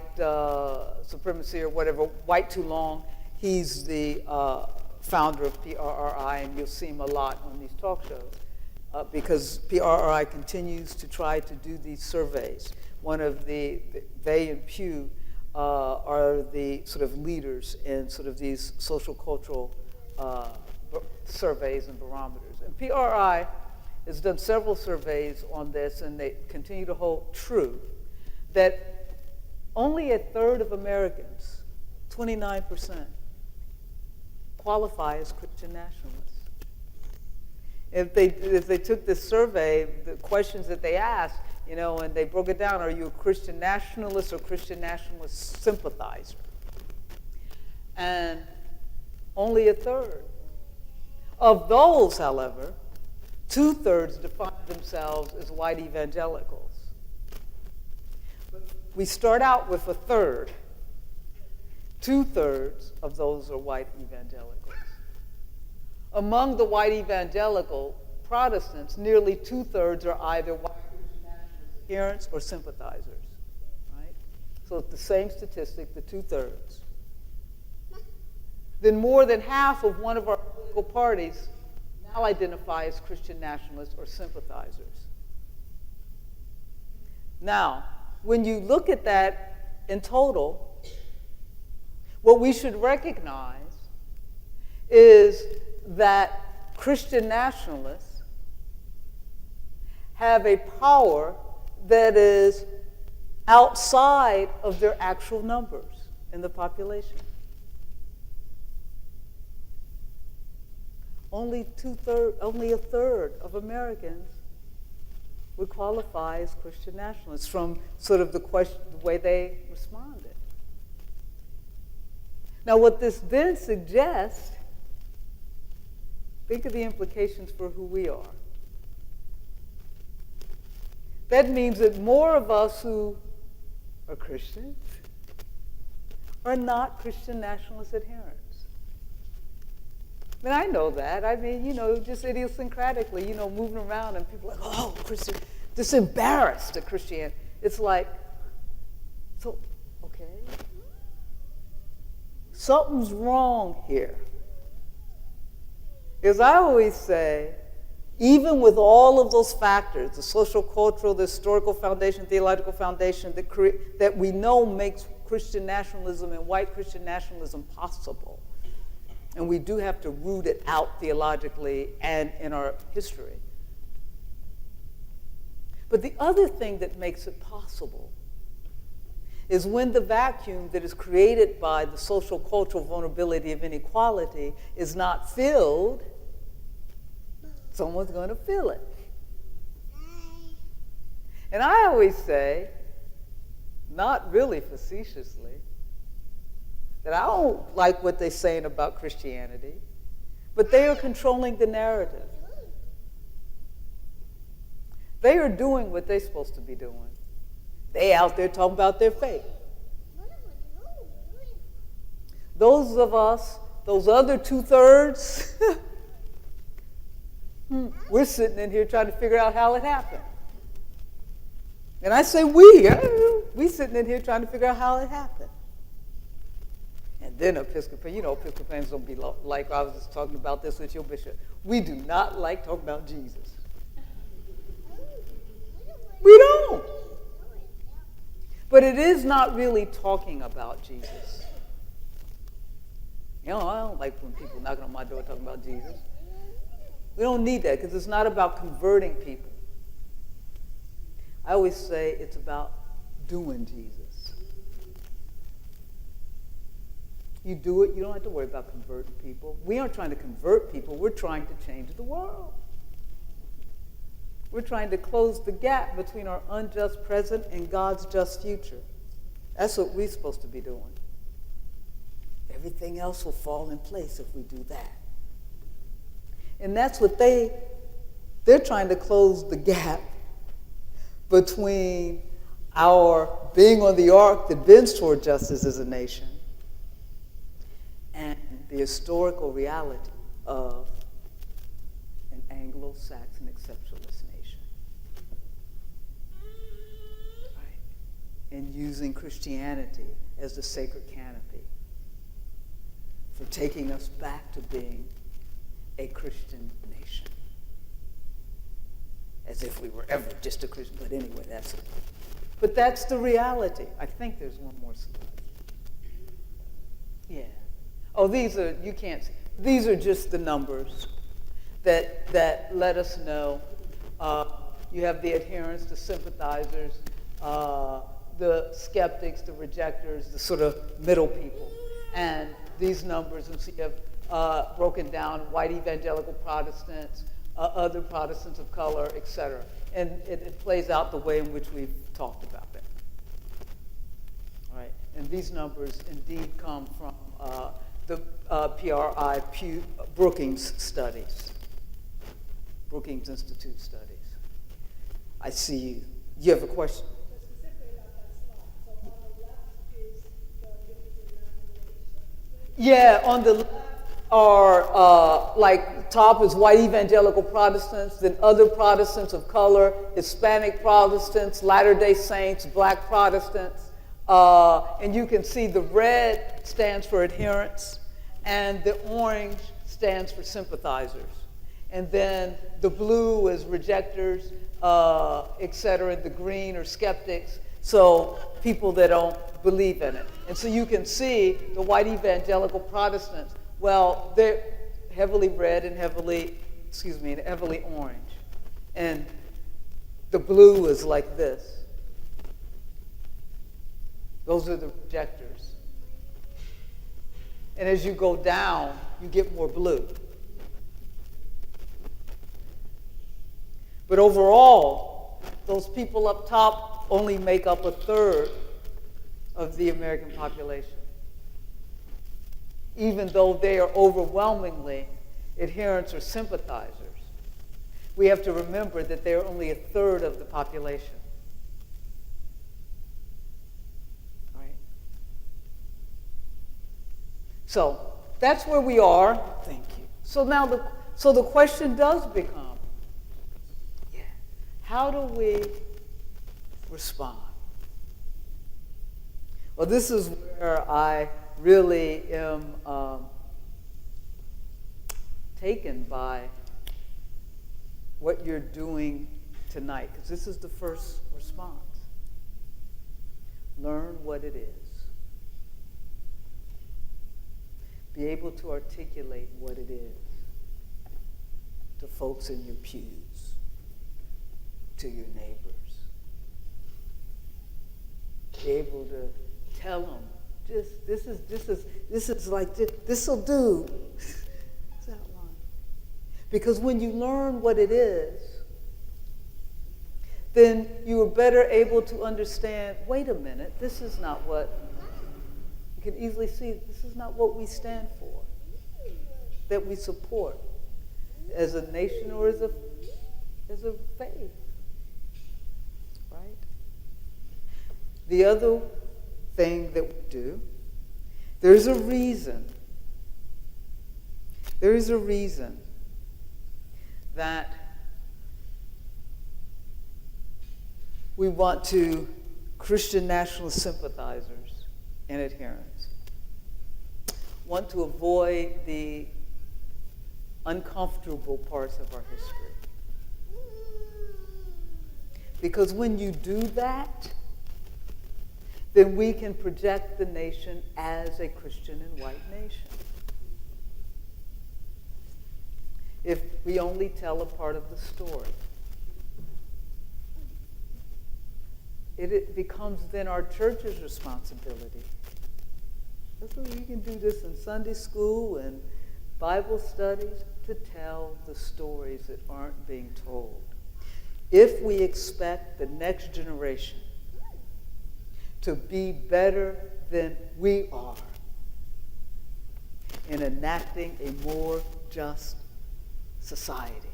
Supremacy or whatever, White Too Long. He's the founder of PRRI, and you'll see him a lot on these talk shows because PRRI continues to try to do these surveys. They and Pew are the sort of leaders in sort of these social cultural surveys and barometers. And PRI has done several surveys on this, and they continue to hold true that only a third of Americans, 29%, qualify as Christian nationalists. If they took this survey, the questions that they asked, and they broke it down, are you a Christian nationalist or Christian nationalist sympathizer? And only a third. Of those, however, 2/3 define themselves as white evangelicals. We start out with a third. 2/3 of those are white evangelicals. Among the white evangelical Protestants, nearly 2/3 are either white Christian nationalist adherents or sympathizers. Right? So it's the same statistic, the 2/3. Then more than half of one of our political parties now identify as Christian nationalists or sympathizers. Now, when you look at that in total, what we should recognize is that Christian nationalists have a power that is outside of their actual numbers in the population. Only a third of Americans would qualify as Christian nationalists from sort of the way they responded. Now, what this then suggests, think of the implications for who we are. That means that more of us who are Christians are not Christian nationalist adherents. I mean, I know that. I mean, just idiosyncratically, moving around and people are like, oh, Christian, just embarrassed at Christianity. It's like, so, okay. Something's wrong here. Because I always say, even with all of those factors, the social, cultural, the historical foundation, theological foundation that we know makes Christian nationalism and white Christian nationalism possible, and we do have to root it out theologically and in our history. But the other thing that makes it possible is when the vacuum that is created by the social cultural vulnerability of inequality is not filled, someone's going to fill it. And I always say, not really facetiously, that I don't like what they're saying about Christianity, but they are controlling the narrative. They are doing what they're supposed to be doing. They out there talking about their faith. Those of us, those other 2/3, we're sitting in here trying to figure out how it happened. And I say we sitting in here trying to figure out how it happened. And then Episcopalians don't be like, I was just talking about this with your bishop. We do not like talking about Jesus. We don't. But it is not really talking about Jesus. I don't like when people knocking on my door talking about Jesus. We don't need that because it's not about converting people. I always say it's about doing Jesus. You do it, you don't have to worry about converting people. We aren't trying to convert people, we're trying to change the world. We're trying to close the gap between our unjust present and God's just future. That's what we're supposed to be doing. Everything else will fall in place if we do that. And that's what they're trying to close the gap between our being on the ark that bends toward justice as a nation and the historical reality of an Anglo-Saxon exceptionalist nation. Right? And using Christianity as the sacred canopy for taking us back to being a Christian nation. As if we were ever just a Christian, but anyway, that's it. But that's the reality. I think there's one more slide. Yeah. Oh, you can't see. These are just the numbers that let us know. You have the adherents, the sympathizers, the skeptics, the rejectors, the sort of middle people. And these numbers, and so you have broken down white evangelical Protestants, other Protestants of color, etc. And it plays out the way in which we've talked about it. All right. And these numbers indeed come from the PRI Brookings studies, Brookings Institute studies. I see you. You have a question?
Specifically about that slide. So on the left is the difference in denominations.
Yeah, on the left are like top is white evangelical Protestants, then other Protestants of color, Hispanic Protestants, Latter-day Saints, Black Protestants. And you can see the red stands for adherents, and the orange stands for sympathizers. And then the blue is rejectors, etc. The green are skeptics, so people that don't believe in it. And so you can see the white evangelical Protestants, well, they're heavily red and heavily orange. And the blue is like this. Those are the rejectors. And as you go down, you get more blue. But overall, those people up top only make up a third of the American population, even though they are overwhelmingly adherents or sympathizers. We have to remember that they're only a third of the population. Right? So that's where we are. Thank you. So now the question does become, how do we respond? Well, this is where I really am taken by what you're doing tonight, because this is the first response. Learn what it is. Be able to articulate what it is to folks in your pews, to your neighbors. Be able to tell them, this is like this will do. It's outline. Because when you learn what it is, then you are better able to understand, wait a minute, this is not what, you can easily see, this is not what we stand for, that we support as a nation or as a faith. Right? The other thing that we do, there's a reason. There is a reason that we want to Christian nationalist sympathizers and adherents. want to avoid the uncomfortable parts of our history. Because when you do that, then we can project the nation as a Christian and white nation. If we only tell a part of the story, it becomes then our church's responsibility. So we can do this in Sunday school and Bible studies to tell the stories that aren't being told. If we expect the next generation to be better than we are in enacting a more just society,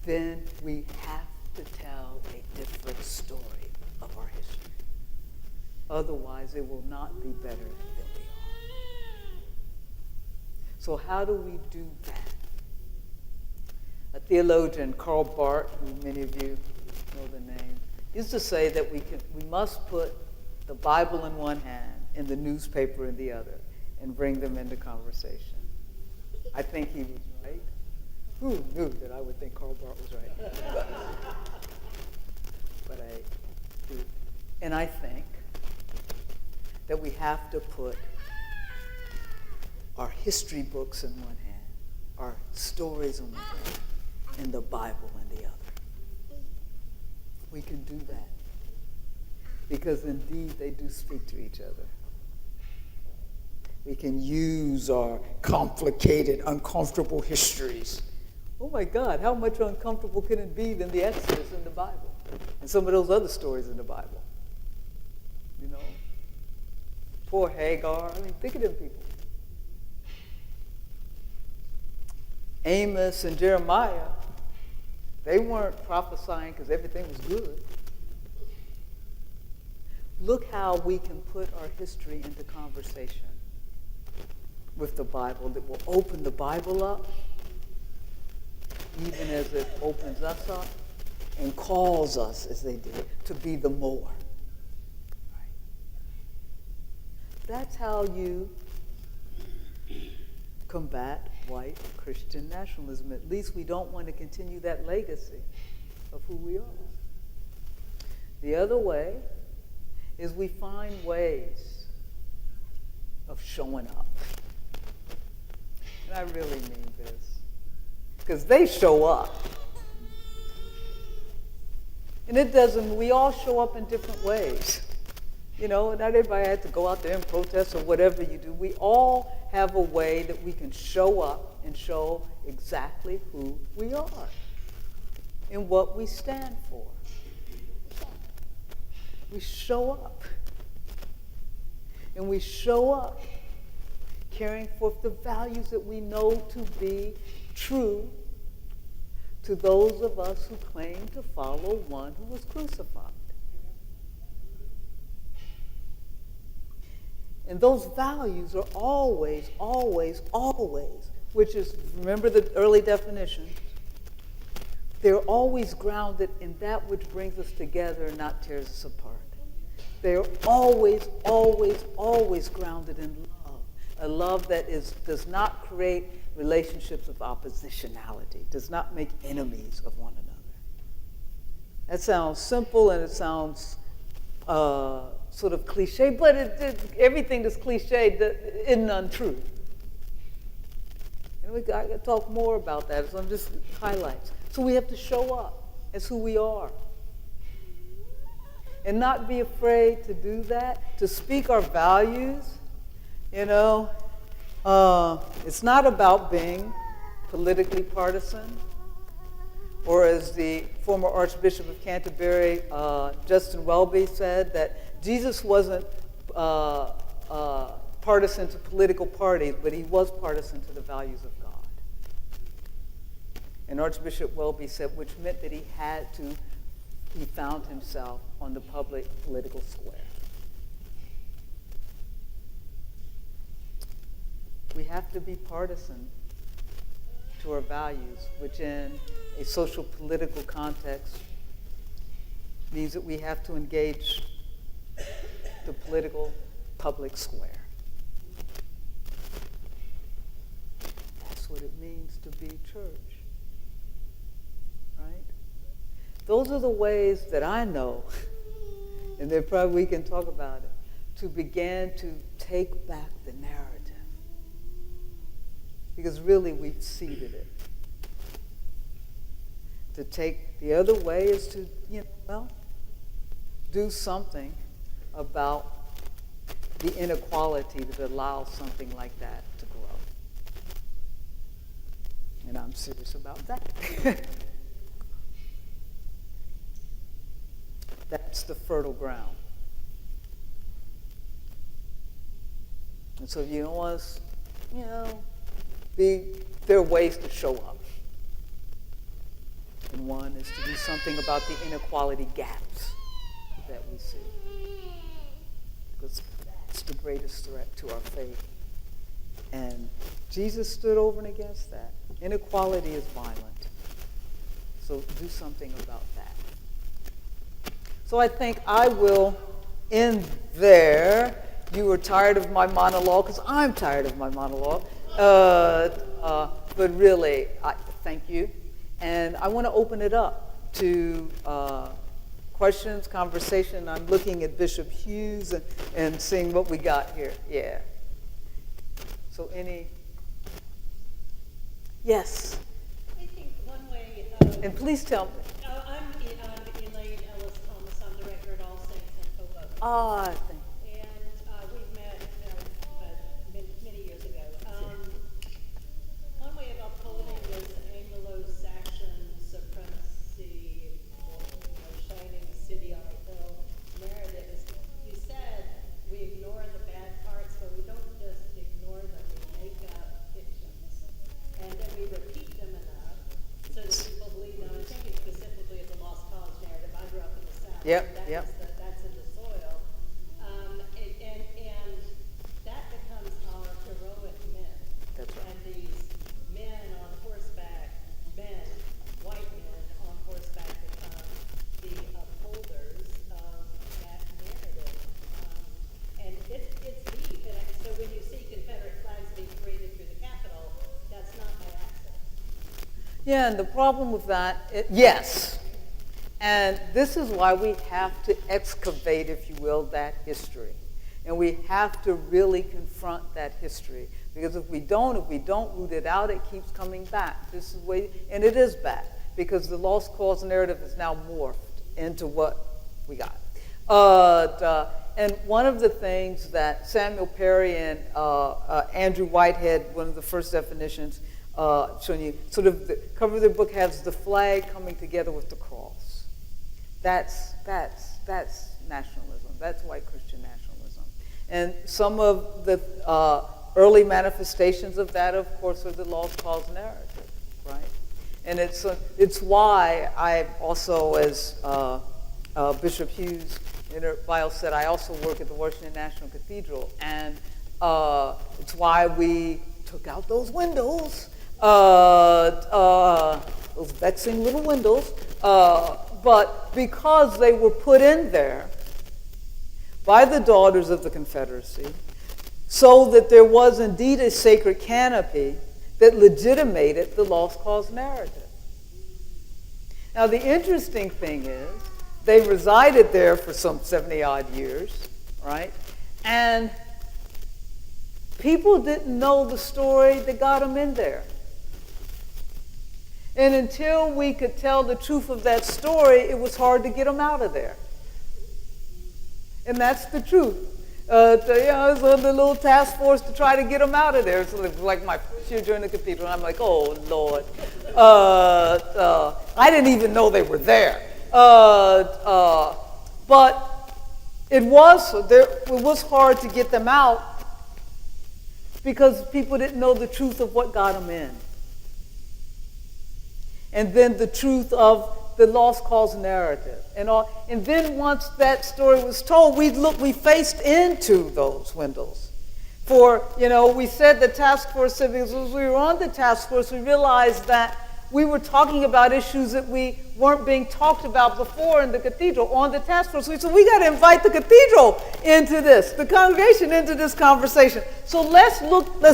then we have to tell a different story of our history. Otherwise, it will not be better than we are. So how do we do that? A theologian, Karl Barth, who many of you know the name, used to say that we must put the Bible in one hand and the newspaper in the other and bring them into conversation. I think he was right. Who knew that I would think Karl Barth was right? But I do. And I think that we have to put our history books in one hand, our stories in one hand, and the Bible in the other. We can do that because indeed they do speak to each other. We can use our complicated, uncomfortable histories. Oh my God, how much uncomfortable can it be than the Exodus in the Bible and some of those other stories in the Bible? You know, poor Hagar. I mean, think of them people. Amos and Jeremiah, they weren't prophesying because everything was good. Look how we can put our history into conversation with the Bible, that will open the Bible up, even as it opens us up, and calls us, as they did, to be the more. Right? That's how you combat white Christian nationalism. At least we don't want to continue that legacy of who we are. The other way is we find ways of showing up. And I really mean this. Because they show up. And it doesn't, we all show up in different ways. You know, not everybody has to go out there and protest or whatever you do. We all have a way that we can show up and show exactly who we are and what we stand for. We show up. And we show up carrying forth the values that we know to be true to those of us who claim to follow one who was crucified. And those values are always, always, always, which is, remember the early definitions, they're always grounded in that which brings us together and not tears us apart. They're always, always, always grounded in love. A love that does not create relationships of oppositionality, does not make enemies of one another. That sounds simple and it sounds sort of cliche, but everything that's cliche isn't untrue. And I got to talk more about that, so I'm just highlights. So we have to show up as who we are. And not be afraid to do that, to speak our values. You know, it's not about being politically partisan, or as the former Archbishop of Canterbury, Justin Welby, said, that Jesus wasn't partisan to political parties, but he was partisan to the values of God. And Archbishop Welby said, which meant that he found himself on the public political square. We have to be partisan to our values, which in a social political context means that we have to engage the political public square. what it means to be church, right? Those are the ways that I know, and then probably we can talk about it, to begin to take back the narrative. Because really we've seeded it. To take the other way is to, do something about the inequality that allows something like that to grow. And I'm serious about that. That's the fertile ground. And so you don't want us, there are ways to show up. And one is to do something about the inequality gaps that we see. Because that's the greatest threat to our faith. And Jesus stood over and against that. Inequality is violent. So do something about that. So I think I will end there. You were tired of my monologue, because I'm tired of my monologue. But really, thank you. And I want to open it up to questions, conversation. I'm looking at Bishop Hughes and seeing what we got here. Yeah. So yes.
I think one way.
And please tell me.
I'm Elaine Ellis Thomas. I'm director at All Saints and Co-Vote.
Thank you.
And we've met many years ago. One way of upholding this Anglo-Saxon supremacy, shining city on a hill narrative is, you said, we ignore the bad parts, but we don't just ignore them, we make up fictions. And then we repeat them enough so that people believe them. I'm thinking specifically of the Lost Cause narrative. I grew up in the South.
Yep.
That's in the soil. And that becomes our heroic myth.
That's right.
And these men on horseback, white men on horseback become the upholders of that narrative. And it's deep. And so when you see Confederate flags being paraded through the Capitol, that's not by accident.
Yeah, and the problem with that, yes. And this is why we have to excavate, if you will, that history. And we have to really confront that history. Because if we don't root it out, it keeps coming back. This is and it is back, because the lost cause narrative is now morphed into what we got. And one of the things that Samuel Perry and Andrew Whitehead, one of the first definitions, showing you, sort of the cover of their book has the flag coming together with the cross. That's nationalism. That's white Christian nationalism. And some of the early manifestations of that, of course, are the lost cause narrative, right? And it's why I also, as Bishop Hughes in her bio said, I also work at the Washington National Cathedral, and it's why we took out those windows, those vexing little windows, but because they were put in there by the Daughters of the Confederacy, so that there was indeed a sacred canopy that legitimated the lost cause narrative. Now, the interesting thing is, they resided there for some 70-odd years, right? And people didn't know the story that got them in there. And until we could tell the truth of that story, it was hard to get them out of there. And that's the truth. So the little task force to try to get them out of there. So it was like my first year during the cathedral, and I'm like, oh, Lord. I didn't even know they were there. But it was hard to get them out because people didn't know the truth of what got them in. And then the truth of the lost cause narrative. And then once that story was told, we faced into those windows. We said the task force said, because we were on the task force, we realized that we were talking about issues that we weren't being talked about before in the cathedral on the task force. We said, we got to invite the cathedral into this, the congregation into this conversation. So let's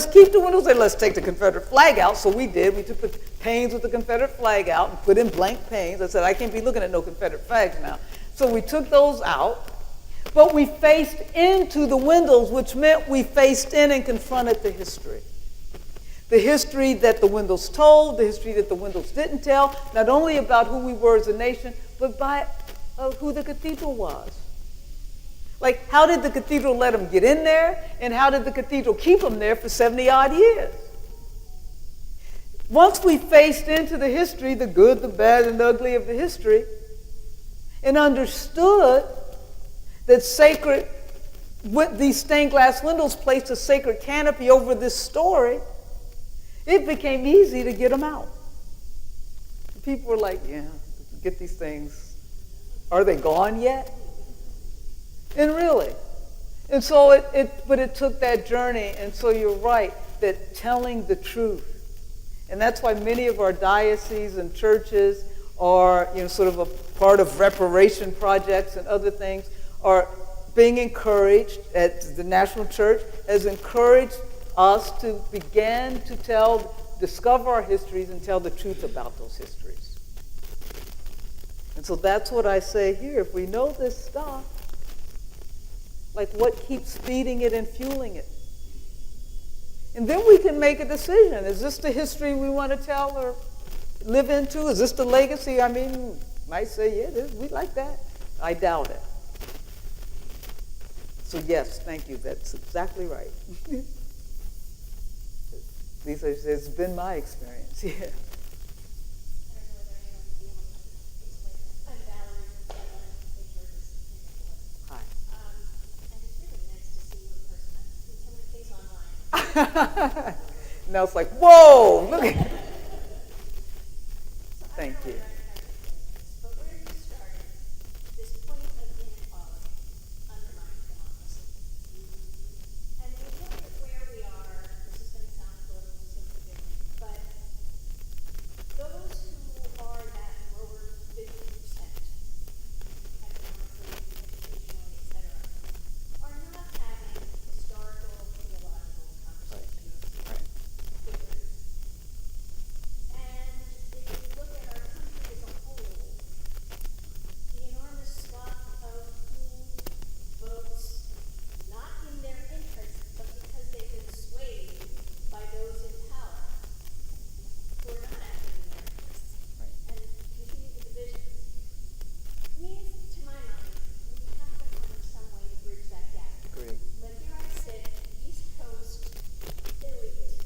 keep the windows and let's take the Confederate flag out. So we did. We took the panes with the Confederate flag out and put in blank panes. I said, I can't be looking at no Confederate flags now. So we took those out, but we faced into the windows, which meant we faced in and confronted the history. The history that the windows told, the history that the windows didn't tell, not only about who we were as a nation, but by who the cathedral was. Like, how did the cathedral let them get in there, and how did the cathedral keep them there for 70-odd years? Once we faced into the history, the good, the bad, and the ugly of the history, and understood that these stained glass windows placed a sacred canopy over this story, it became easy to get them out. People were like, yeah, get these things. Are they gone yet? And really. And so but it took that journey. And so you're right, that telling the truth. And that's why many of our dioceses and churches are, sort of a part of reparation projects and other things, are being encouraged, at the National Church has encouraged us to begin to discover our histories and tell the truth about those histories. And so that's what I say here. If we know this stuff, like, what keeps feeding it and fueling it? And then we can make a decision. Is this the history we want to tell or live into? Is this the legacy? I mean, might say, yeah, we like that. I doubt it. So yes, thank you. That's exactly right. It's been my experience, yeah. Hi.
And it's really nice to see you in person. I've seen so many things online.
Now it's like, whoa, look at Thank you.
But where you started, this point of inequality undermines democracy. And when you look at where we are, this is going to sound political, so forgive me, but those who are that lower 50%, economically, educationally, et cetera, are not having historical, theological conversations.
Right.
with their and if you look at our country as a whole, the enormous swath of who votes not in their interest, but because they've been swayed by those in power who are not acting in their interests and continue the divisions, means, to my mind, we have to find some way to bridge that gap.
Agreed.
But here I sit, East Coast elite.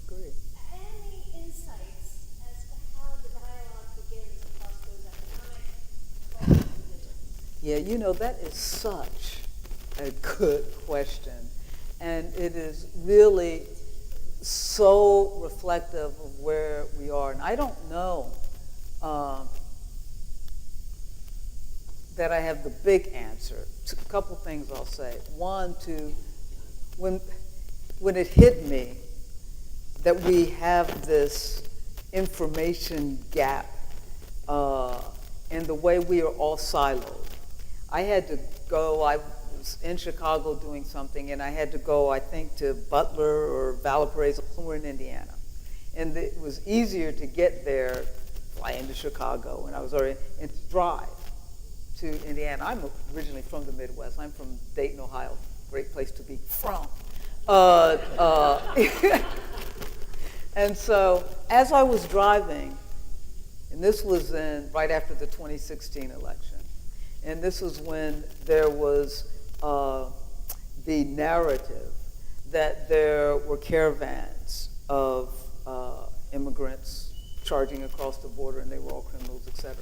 Agreed.
Any insights as to how the dialogue begins across those economic, cultural divisions?
Yeah, that is such a good question. And it is really so reflective of where we are. And I don't know that I have the big answer. A couple things I'll say. One, when it hit me that we have this information gap in the way we are all siloed. I had to go, I was in Chicago doing something, and I had to go, I think, to Butler or Valparaiso, somewhere in Indiana. And it was easier to get there, fly into Chicago, and I was already, and to drive to Indiana. I'm originally from the Midwest. I'm from Dayton, Ohio. Great place to be from. And so, as I was driving, and this was right after the 2016 election, and this was when there was the narrative that there were caravans of immigrants charging across the border, and they were all criminals, etc.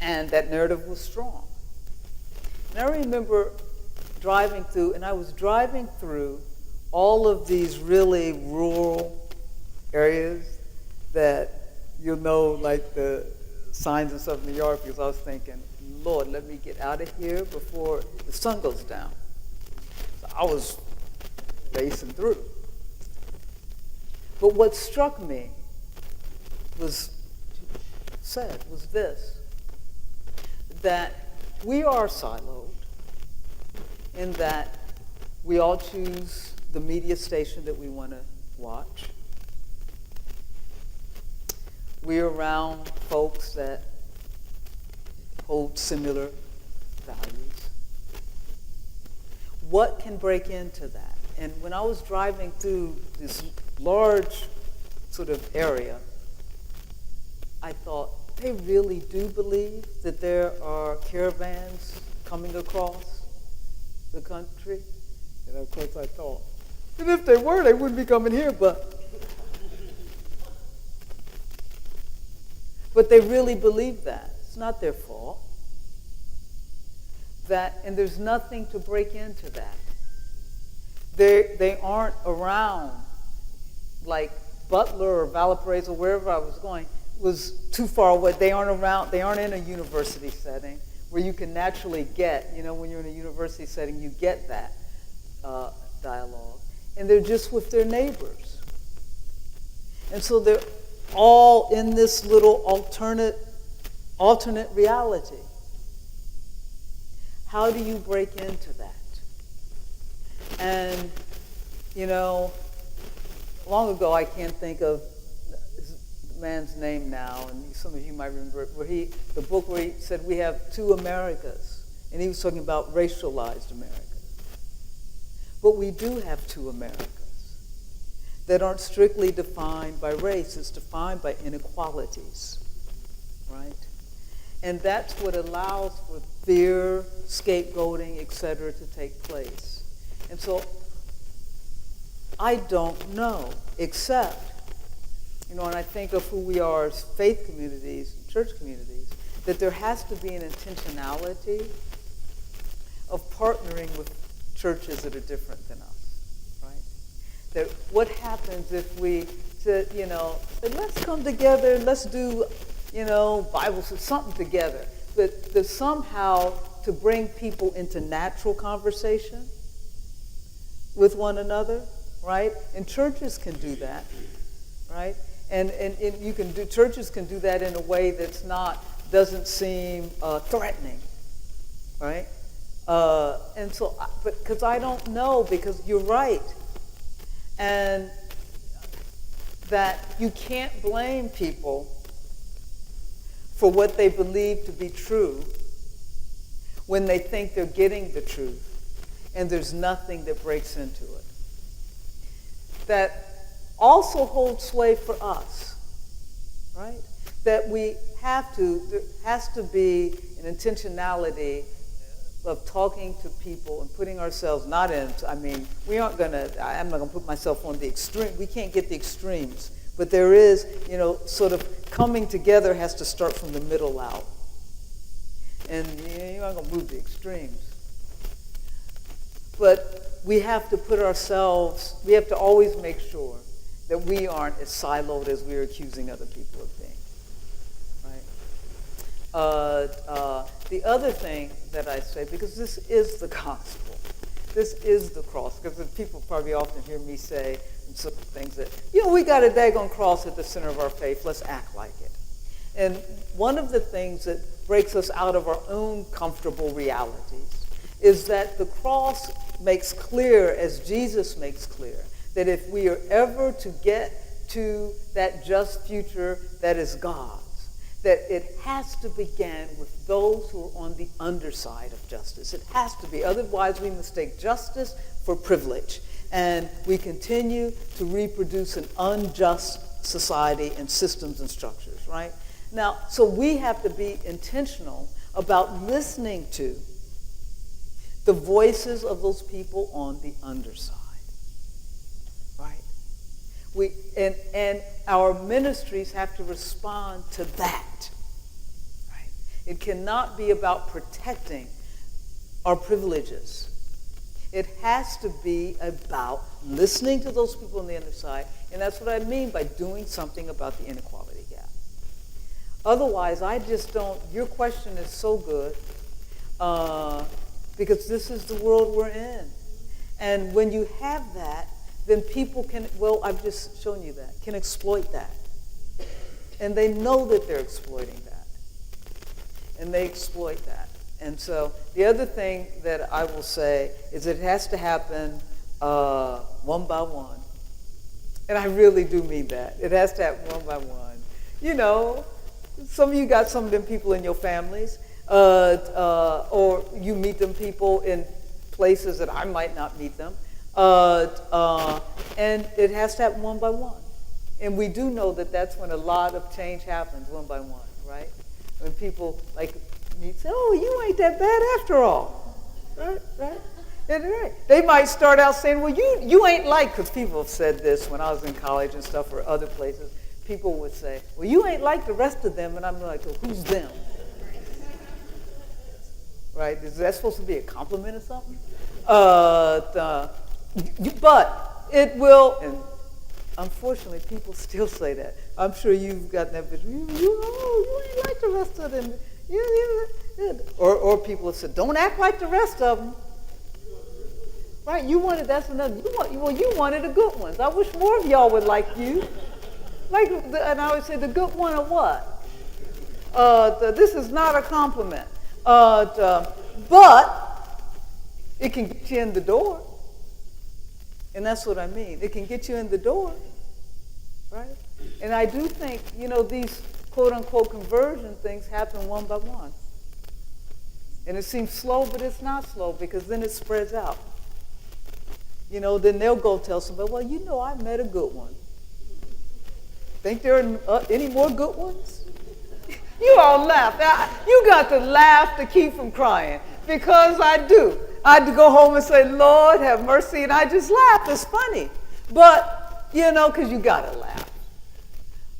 And that narrative was strong. And I remember driving through, and I was driving through all of these really rural areas that like the signs and stuff in the yard, because I was thinking, Lord, let me get out of here before the sun goes down. So I was racing through. But what struck me said was this, that we are siloed in that we all choose the media station that we want to watch. We're around folks that hold similar values. What can break into that? And when I was driving through this large sort of area, I thought, they really do believe that there are caravans coming across the country? And of course I thought, and if they were, they wouldn't be coming here, but they really believe that. It's not their fault. And there's nothing to break into that. They aren't around, like Butler or Valparaiso, wherever I was going, was too far away. They aren't around, they aren't in a university setting where you can naturally get, when you're in a university setting, you get that dialogue. And they're just with their neighbors. And so they're all in this little alternate reality. How do you break into that? And, long ago, I can't think of this man's name now, and some of you might remember it, the book where he said we have two Americas, and he was talking about racialized America. But we do have two Americas that aren't strictly defined by race. It's defined by inequalities, right? And that's what allows for fear, scapegoating, et cetera, to take place. And so I don't know, except, and I think of who we are as faith communities, church communities, that there has to be an intentionality of partnering with churches that are different than us, right? That what happens if we said, say, let's come together, let's do, Bible, something together, that somehow to bring people into natural conversation with one another, right? And churches can do that, right? And churches can do that in a way that's doesn't seem threatening, right? And so, because I don't know, because you're right. And that you can't blame people for what they believe to be true when they think they're getting the truth and there's nothing that breaks into it. That also holds sway for us, right? That there has to be an intentionality of talking to people and putting ourselves I'm not going to put myself on the extreme. We can't get the extremes. But there is, sort of coming together has to start from the middle out. And you're not going to move the extremes. But we have to we have to always make sure that we aren't as siloed as we're accusing other people of being. Right? The other thing that I say, because this is the gospel, this is the cross, because people probably often hear me say some things that, we got a daggone cross at the center of our faith, let's act like it. And one of the things that breaks us out of our own comfortable realities is that the cross makes clear, as Jesus makes clear, that if we are ever to get to that just future that is God's, that it has to begin with those who are on the underside of justice. It has to be. Otherwise, we mistake justice for privilege. And we continue to reproduce an unjust society and systems and structures, right? Now, so we have to be intentional about listening to the voices of those people on the underside, right? And our ministries have to respond to that, right? It cannot be about protecting our privileges. It has to be about listening to those people on the other side, and that's what I mean by doing something about the inequality gap. Otherwise, I just don't, your question is so good, because this is the world we're in. And when you have that, then people can, I've just shown you that, can exploit that. And they know that they're exploiting that. And they exploit that. And so the other thing that I will say is it has to happen one by one. And I really do mean that. It has to happen one by one. You know, some of you got some of them people in your families, or you meet them people in places that I might not meet them. And it has to happen one by one. And we do know that that's when a lot of change happens, one by one, right? When people like me say, oh, you ain't that bad after all, right? And, right. They might start out saying, well, you ain't like, because people have said this when I was in college and stuff or other places, people would say, well, you ain't like the rest of them, and I'm like, well, who's them? Right? Is that supposed to be a compliment or something? But it will, and unfortunately, people still say that. I'm sure you've gotten that picture. You ain't like the rest of them. Or people have said, don't act like the rest of them. Right? You wanted, that's another, you wanted the good ones. I wish more of y'all would like you. And I would say, the good one or what? This is not a compliment. But it can get you in the door. And that's what I mean. It can get you in the door, right? And I do think, these quote-unquote conversion things happen one by one. And it seems slow, but it's not slow, because then it spreads out. Then they'll go tell somebody, well, I met a good one. Think there are any more good ones? You all laugh. You got to laugh to keep from crying, because I do. I had to go home and say, Lord, have mercy, and I just laugh. It's funny. But, because you got to laugh.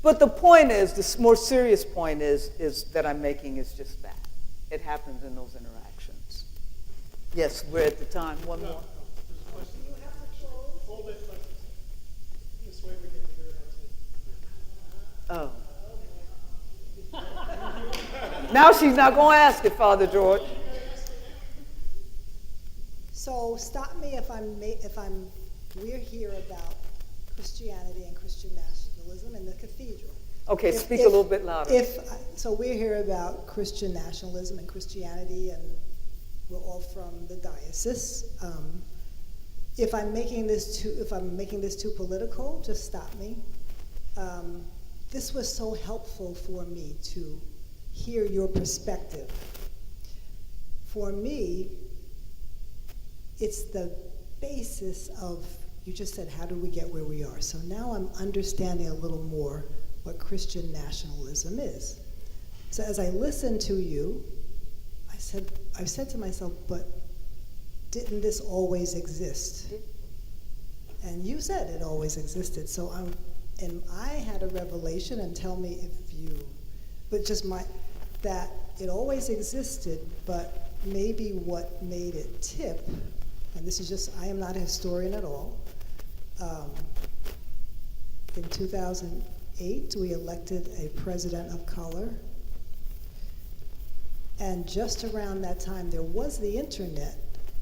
But the point is, the more serious point is that I'm making is just that. It happens in those interactions. Yes, we're at the time. One more.
There's a question. You have to close. Hold it, but this way we can hear it out.
Oh. Now she's not going to ask it, Father George.
So stop me if we're here about Christianity and Christian nationalism in the cathedral.
Okay, speak a little bit louder.
So we're here about Christian nationalism and Christianity, and we're all from the diocese. If I'm making this too political, just stop me. This was so helpful for me to hear your perspective. For me, it's the basis of, you just said, how do we get where we are? So now I'm understanding a little more what Christian nationalism is. So as I listened to you, I said to myself, but didn't this always exist? And you said it always existed. So I had a revelation, and tell me if you, that it always existed, but maybe what made it tip, and this is just, I am not a historian at all. In 2008, we elected a president of color. And just around that time, there was the internet,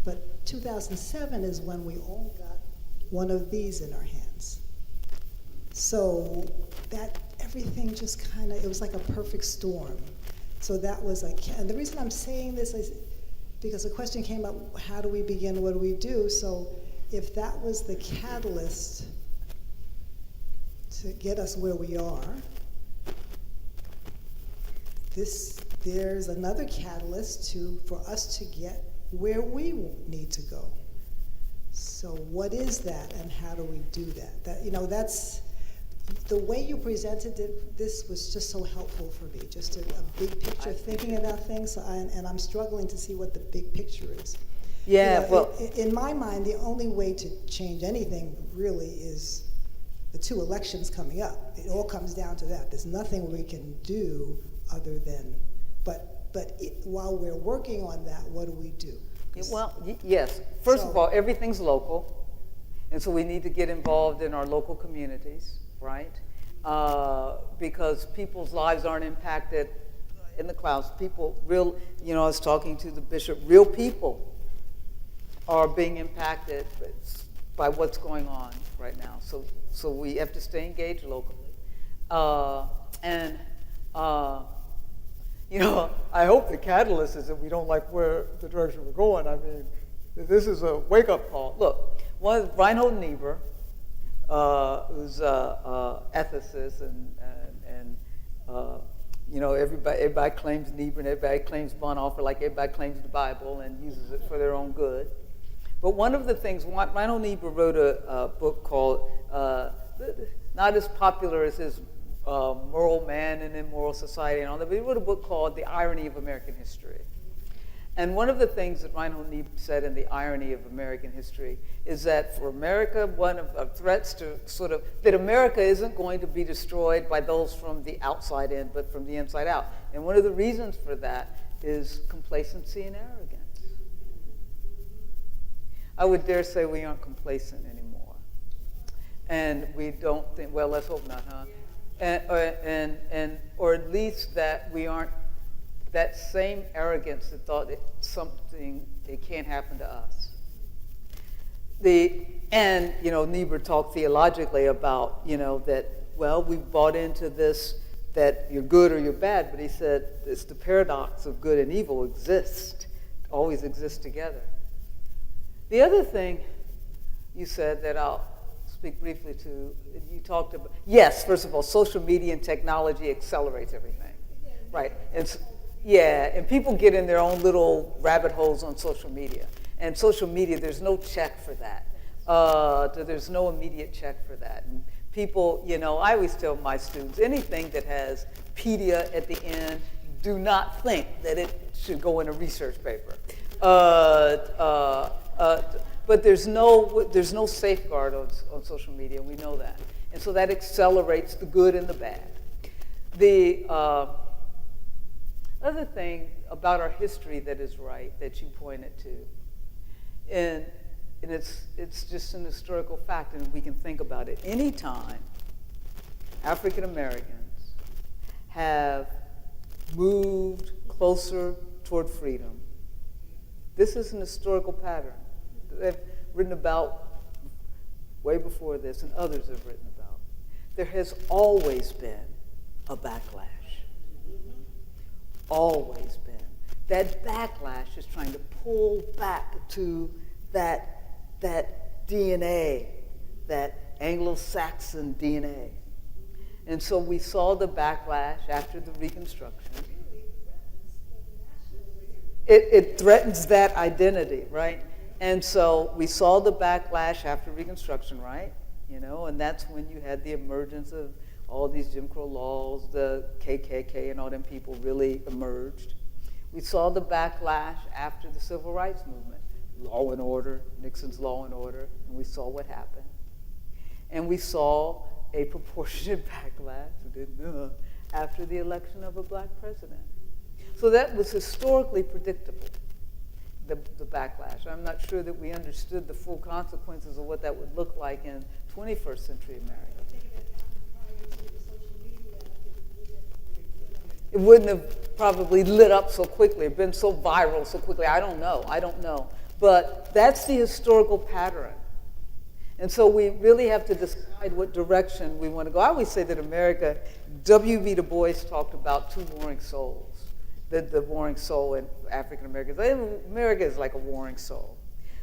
but 2007 is when we all got one of these in our hands. So that everything just it was like a perfect storm. So that was and the reason I'm saying this is because the question came up, how do we begin, what do we do? So if that was the catalyst to get us where we are, there's another catalyst for us to get where we need to go. So what is that, and how do we do that? That's the way you presented it. This was just so helpful for me, just a big picture, thinking about things, and I'm struggling to see what the big picture is.
Yeah,
in my mind, the only way to change anything really is the two elections coming up. It all comes down to that. There's nothing we can do other than, but while we're working on that, what do we do?
Well, yes. First of all, everything's local, and so we need to get involved in our local communities, right? Because people's lives aren't impacted in the clouds. People, I was talking to the bishop, real people are being impacted by what's going on right now. So we have to stay engaged locally. And you know, I hope the catalyst is that we don't like where the direction we're going. I mean, this is a wake-up call. Look, Reinhold Niebuhr, who's an ethicist, and you know, everybody claims Niebuhr, and everybody claims Bonhoeffer, like everybody claims the Bible and uses it for their own good. But one of the things, Reinhold Niebuhr wrote a book called, not as popular as his Moral Man and Immoral Society and all that, but he wrote a book called The Irony of American History. And one of the things that Reinhold Niebuhr said in The Irony of American History is that for America, one of the threats to sort of, that America isn't going to be destroyed by those from the outside in, but from the inside out. And one of the reasons for that is complacency and arrogance. I would dare say we aren't complacent anymore. And we don't think, well, let's hope not, huh? Or at least that we aren't, that same arrogance that thought it can't happen to us. And, you know, Niebuhr talked theologically about, you know, that, well, we've bought into this, that you're good or you're bad, but he said it's the paradox of good and evil always exist together. The other thing you said that I'll speak briefly to, you talked about, yes, first of all, social media and technology accelerates everything, right? And people get in their own little rabbit holes on social media. And social media, there's no check for that. There's no immediate check for that. And people, you know, I always tell my students, anything that has pedia at the end, do not think that it should go in a research paper. But there's no safeguard on social media, we know that. And so that accelerates the good and the bad. The other thing about our history that is right, that you pointed to, and it's just an historical fact, and we can think about it. Anytime African Americans have moved closer toward freedom, this is an historical pattern that I've written about way before this, and others have written about. There has always been a backlash. Always been. That backlash is trying to pull back to that DNA, that Anglo-Saxon DNA. And so we saw the backlash after the Reconstruction. It threatens that identity, right? And so we saw the backlash after Reconstruction, right? You know, and that's when you had the emergence of all these Jim Crow laws, the KKK and all them people really emerged. We saw the backlash after the Civil Rights Movement, law and order, Nixon's law and order, and we saw what happened. And we saw a proportionate backlash after the election of a black president. So that was historically predictable, the backlash. I'm not sure that we understood the full consequences of what that would look like in 21st century America. It wouldn't have probably lit up so quickly, been so viral so quickly. I don't know. But that's the historical pattern. And so we really have to decide what direction we want to go. I always say that America, W.B. Du Bois talked about two warring souls, the warring soul in African Americans. America is like a warring soul.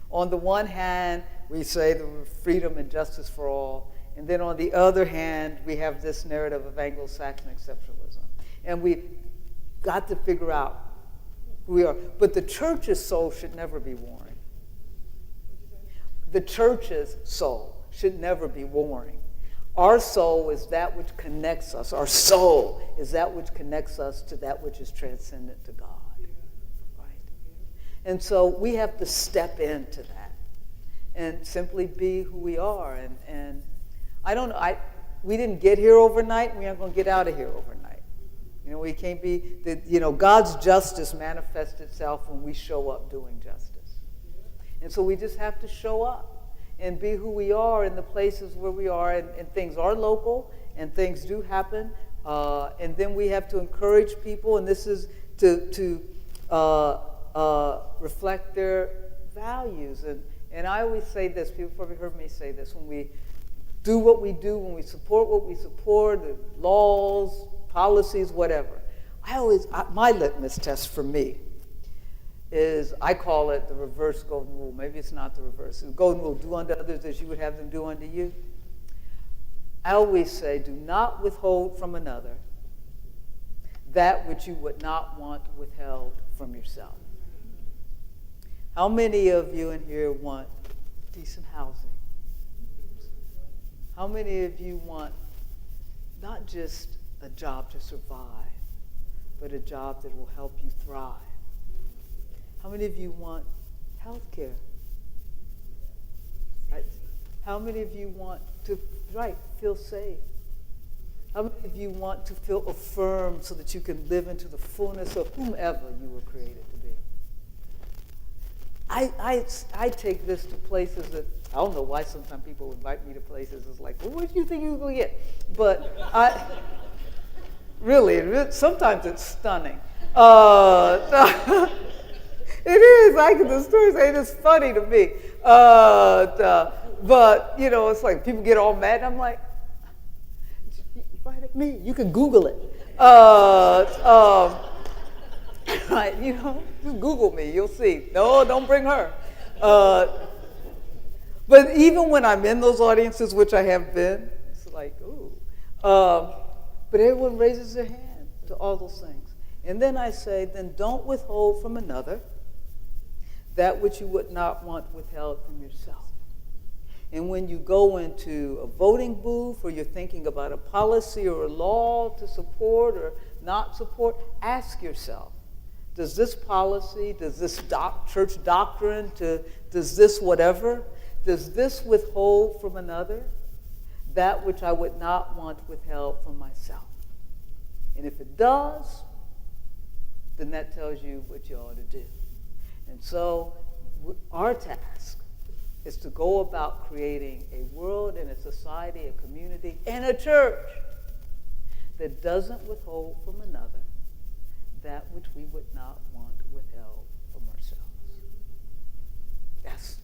On the one hand, we say the freedom and justice for all. And then on the other hand, we have this narrative of Anglo-Saxon exceptionalism. And we've got to figure out who we are. But the church's soul should never be warring. The church's soul should never be warring. Our soul is that which connects us. Our soul is that which connects us to that which is transcendent to God. Right? And so we have to step into that and simply be who we are. And I don't know, we didn't get here overnight, we aren't going to get out of here overnight. You know, we can't be, God's justice manifests itself when we show up doing justice. And so we just have to show up and be who we are in the places where we are, and things are local, and things do happen. And then we have to encourage people, and this is to reflect their values. And I always say this, people probably heard me say this, when we do what we do, when we support what we support, the laws, policies, whatever. My litmus test for me is, I call it the reverse golden rule. Maybe it's not the reverse. The golden rule, do unto others as you would have them do unto you. I always say, do not withhold from another that which you would not want withheld from yourself. How many of you in here want decent housing? How many of you want not just a job to survive, but a job that will help you thrive? How many of you want health care? Right? How many of you want to, feel safe? How many of you want to feel affirmed so that you can live into the fullness of whomever you were created to be? I take this to places that, I don't know why sometimes people invite me to places. It's like, well, what do you think you're going to get? But sometimes it's stunning. It is. The stories ain't as funny to me. But, it's like people get all mad. And I'm like, you invited me. You can Google it. Right, just Google me. You'll see. No, don't bring her. But even when I'm in those audiences, which I have been, it's like, ooh. But everyone raises their hand to all those things. And then I say, then don't withhold from another that which you would not want withheld from yourself. And when you go into a voting booth or you're thinking about a policy or a law to support or not support, ask yourself, does this policy, does this church doctrine, does this whatever, does this withhold from another that which I would not want withheld from myself? And if it does, then that tells you what you ought to do. And so our task is to go about creating a world and a society, a community, and a church that doesn't withhold from another that which we would not want withheld from ourselves. That's,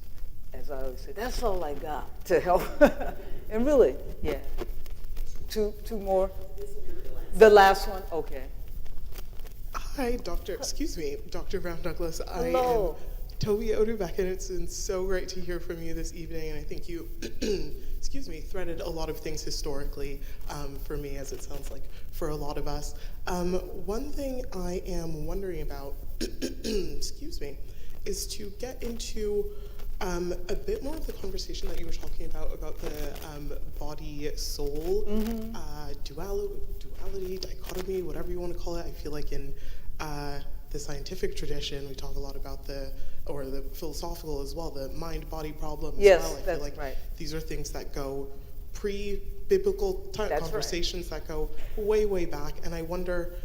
as I always say, that's all I got to help. And really, yeah. Two more? The last one? Okay.
Hi, Dr. Brown Douglas.
Hello.
I am Toby Odubeck, and it's been so great to hear from you this evening, and I think you, threaded a lot of things historically for me, as it sounds like for a lot of us. One thing I am wondering about, is to get into a bit more of the conversation that you were talking about the body-soul duality, dichotomy, whatever you want to call it. I feel like in the scientific tradition, we talk a lot about the philosophical as well, the mind-body problem as
yes,
well. I
that's
feel like
right.
these are things that go pre-biblical conversations that go way, way back. And I wonder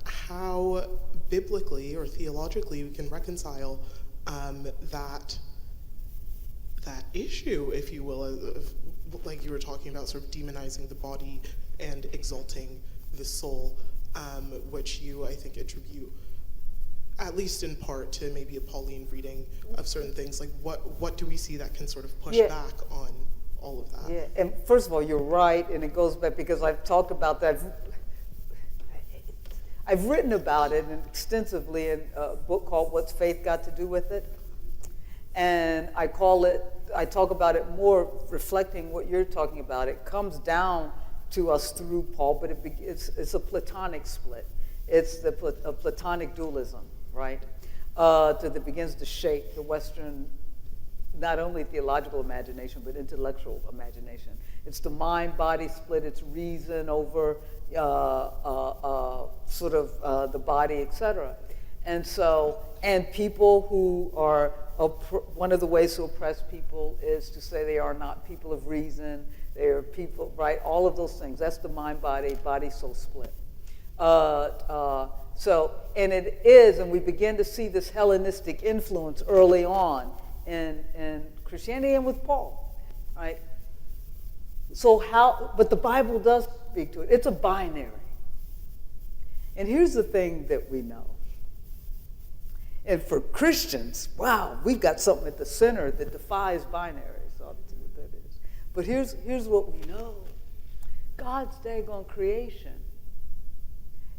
how biblically or theologically we can reconcile that issue, if you will, of, like you were talking about, sort of demonizing the body and exalting the soul, which you, I think, attribute, at least in part, to maybe a Pauline reading of certain things. Like, what do we see that can sort of push back on all of that?
Yeah, and first of all, you're right, and it goes back because I've talked about that. I've written about it extensively in a book called What's Faith Got to Do with It? And I talk about it more reflecting what you're talking about. It comes down to us through Paul, but it's a Platonic split. It's a Platonic dualism, right? That begins to shape the Western, not only theological imagination, but intellectual imagination. It's the mind-body split. It's reason over the body, etc. And people who are, one of the ways to oppress people is to say they are not people of reason. They are people, right? All of those things. That's the mind-body-soul split. And it is, and we begin to see this Hellenistic influence early on in Christianity and with Paul, right? But the Bible does speak to it. It's a binary. And here's the thing that we know. And for Christians, wow, we've got something at the center that defies binaries. I'll tell you what that is. But here's what we know. God's daggone creation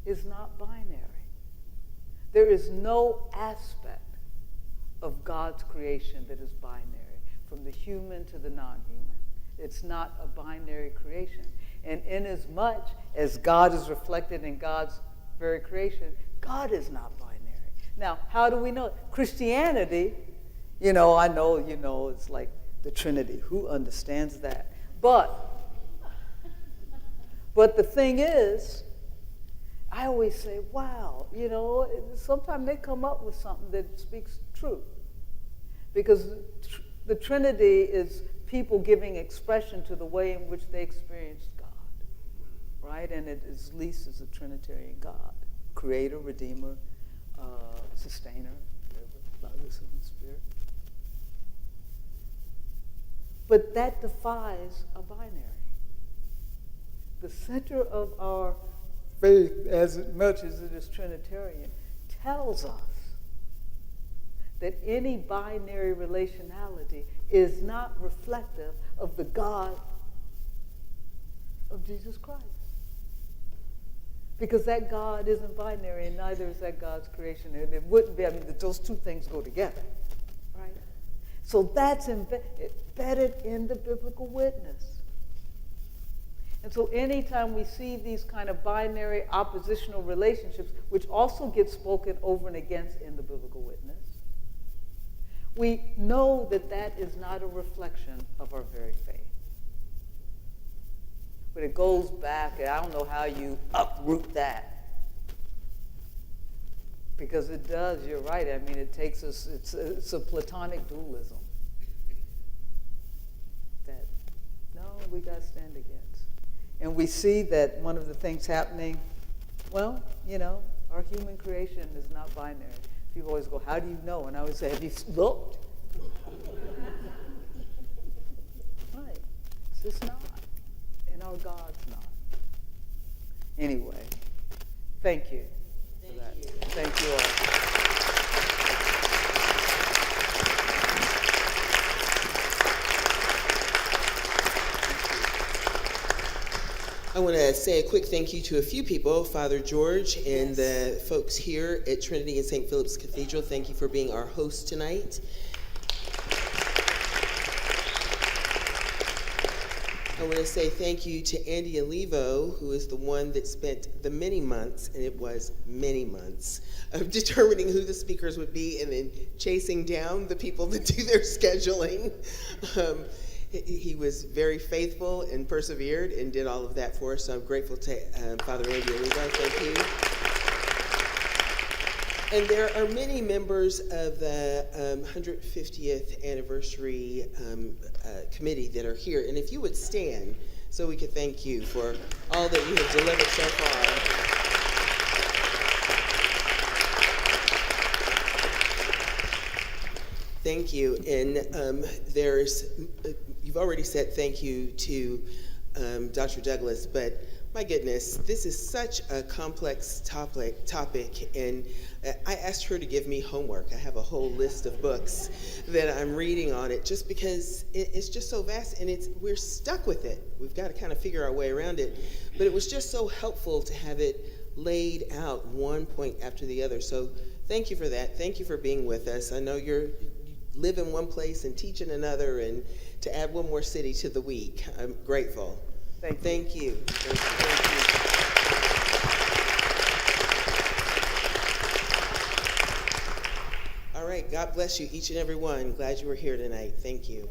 is not binary. There is no aspect of God's creation that is binary, from the human to the non-human. It's not a binary creation. And inasmuch as God is reflected in God's very creation, God is not binary. Now, how do we know? Christianity, I know, it's like the Trinity. Who understands that? But the thing is, I always say, wow, sometimes they come up with something that speaks truth. Because the Trinity is people giving expression to the way in which they experienced God, right? And it is, at least, is a Trinitarian God, Creator, Redeemer, Sustainer, Father, Son, and Spirit. But that defies a binary. The center of our faith, as much as it is Trinitarian, tells us that any binary relationality is not reflective of the God of Jesus Christ. Because that God isn't binary, and neither is that God's creation. And it wouldn't be, those two things go together, right? So that's embedded in the biblical witness. And so anytime we see these kind of binary oppositional relationships, which also get spoken over and against in the biblical witness, we know that that is not a reflection of our very faith. But it goes back, and I don't know how you uproot that. Because it does, you're right. It takes us, it's a Platonic dualism that, no, we got to stand against. And we see that one of the things happening, our human creation is not binary. People always go, how do you know? And I always say, have you looked? Right. It's just not. And our God's not. Anyway, thank you for that. Thank you all.
I want to say a quick thank you to a few people, Father George and the folks here at Trinity and St. Philip's Cathedral. Thank you for being our host tonight. I want to say thank you to Andy Alivo, who is the one that spent the many months, and it was many months, of determining who the speakers would be and then chasing down the people that do their scheduling. He was very faithful and persevered and did all of that for us, so I'm grateful to Father Andy Alivo. Thank you. And there are many members of the 150th anniversary committee that are here. And if you would stand so we could thank you for all that you have delivered so far. Thank you. And you've already said thank you to Dr. Douglas, but my goodness, this is such a complex topic, and I asked her to give me homework. I have a whole list of books that I'm reading on it just because it's just so vast, and we're stuck with it. We've got to kind of figure our way around it, but it was just so helpful to have it laid out one point after the other. So thank you for that. Thank you for being with us. I know you live in one place and teach in another, and to add one more city to the week, I'm grateful. Thank you. All right, God bless you, each and every one. Glad you were here tonight. Thank you.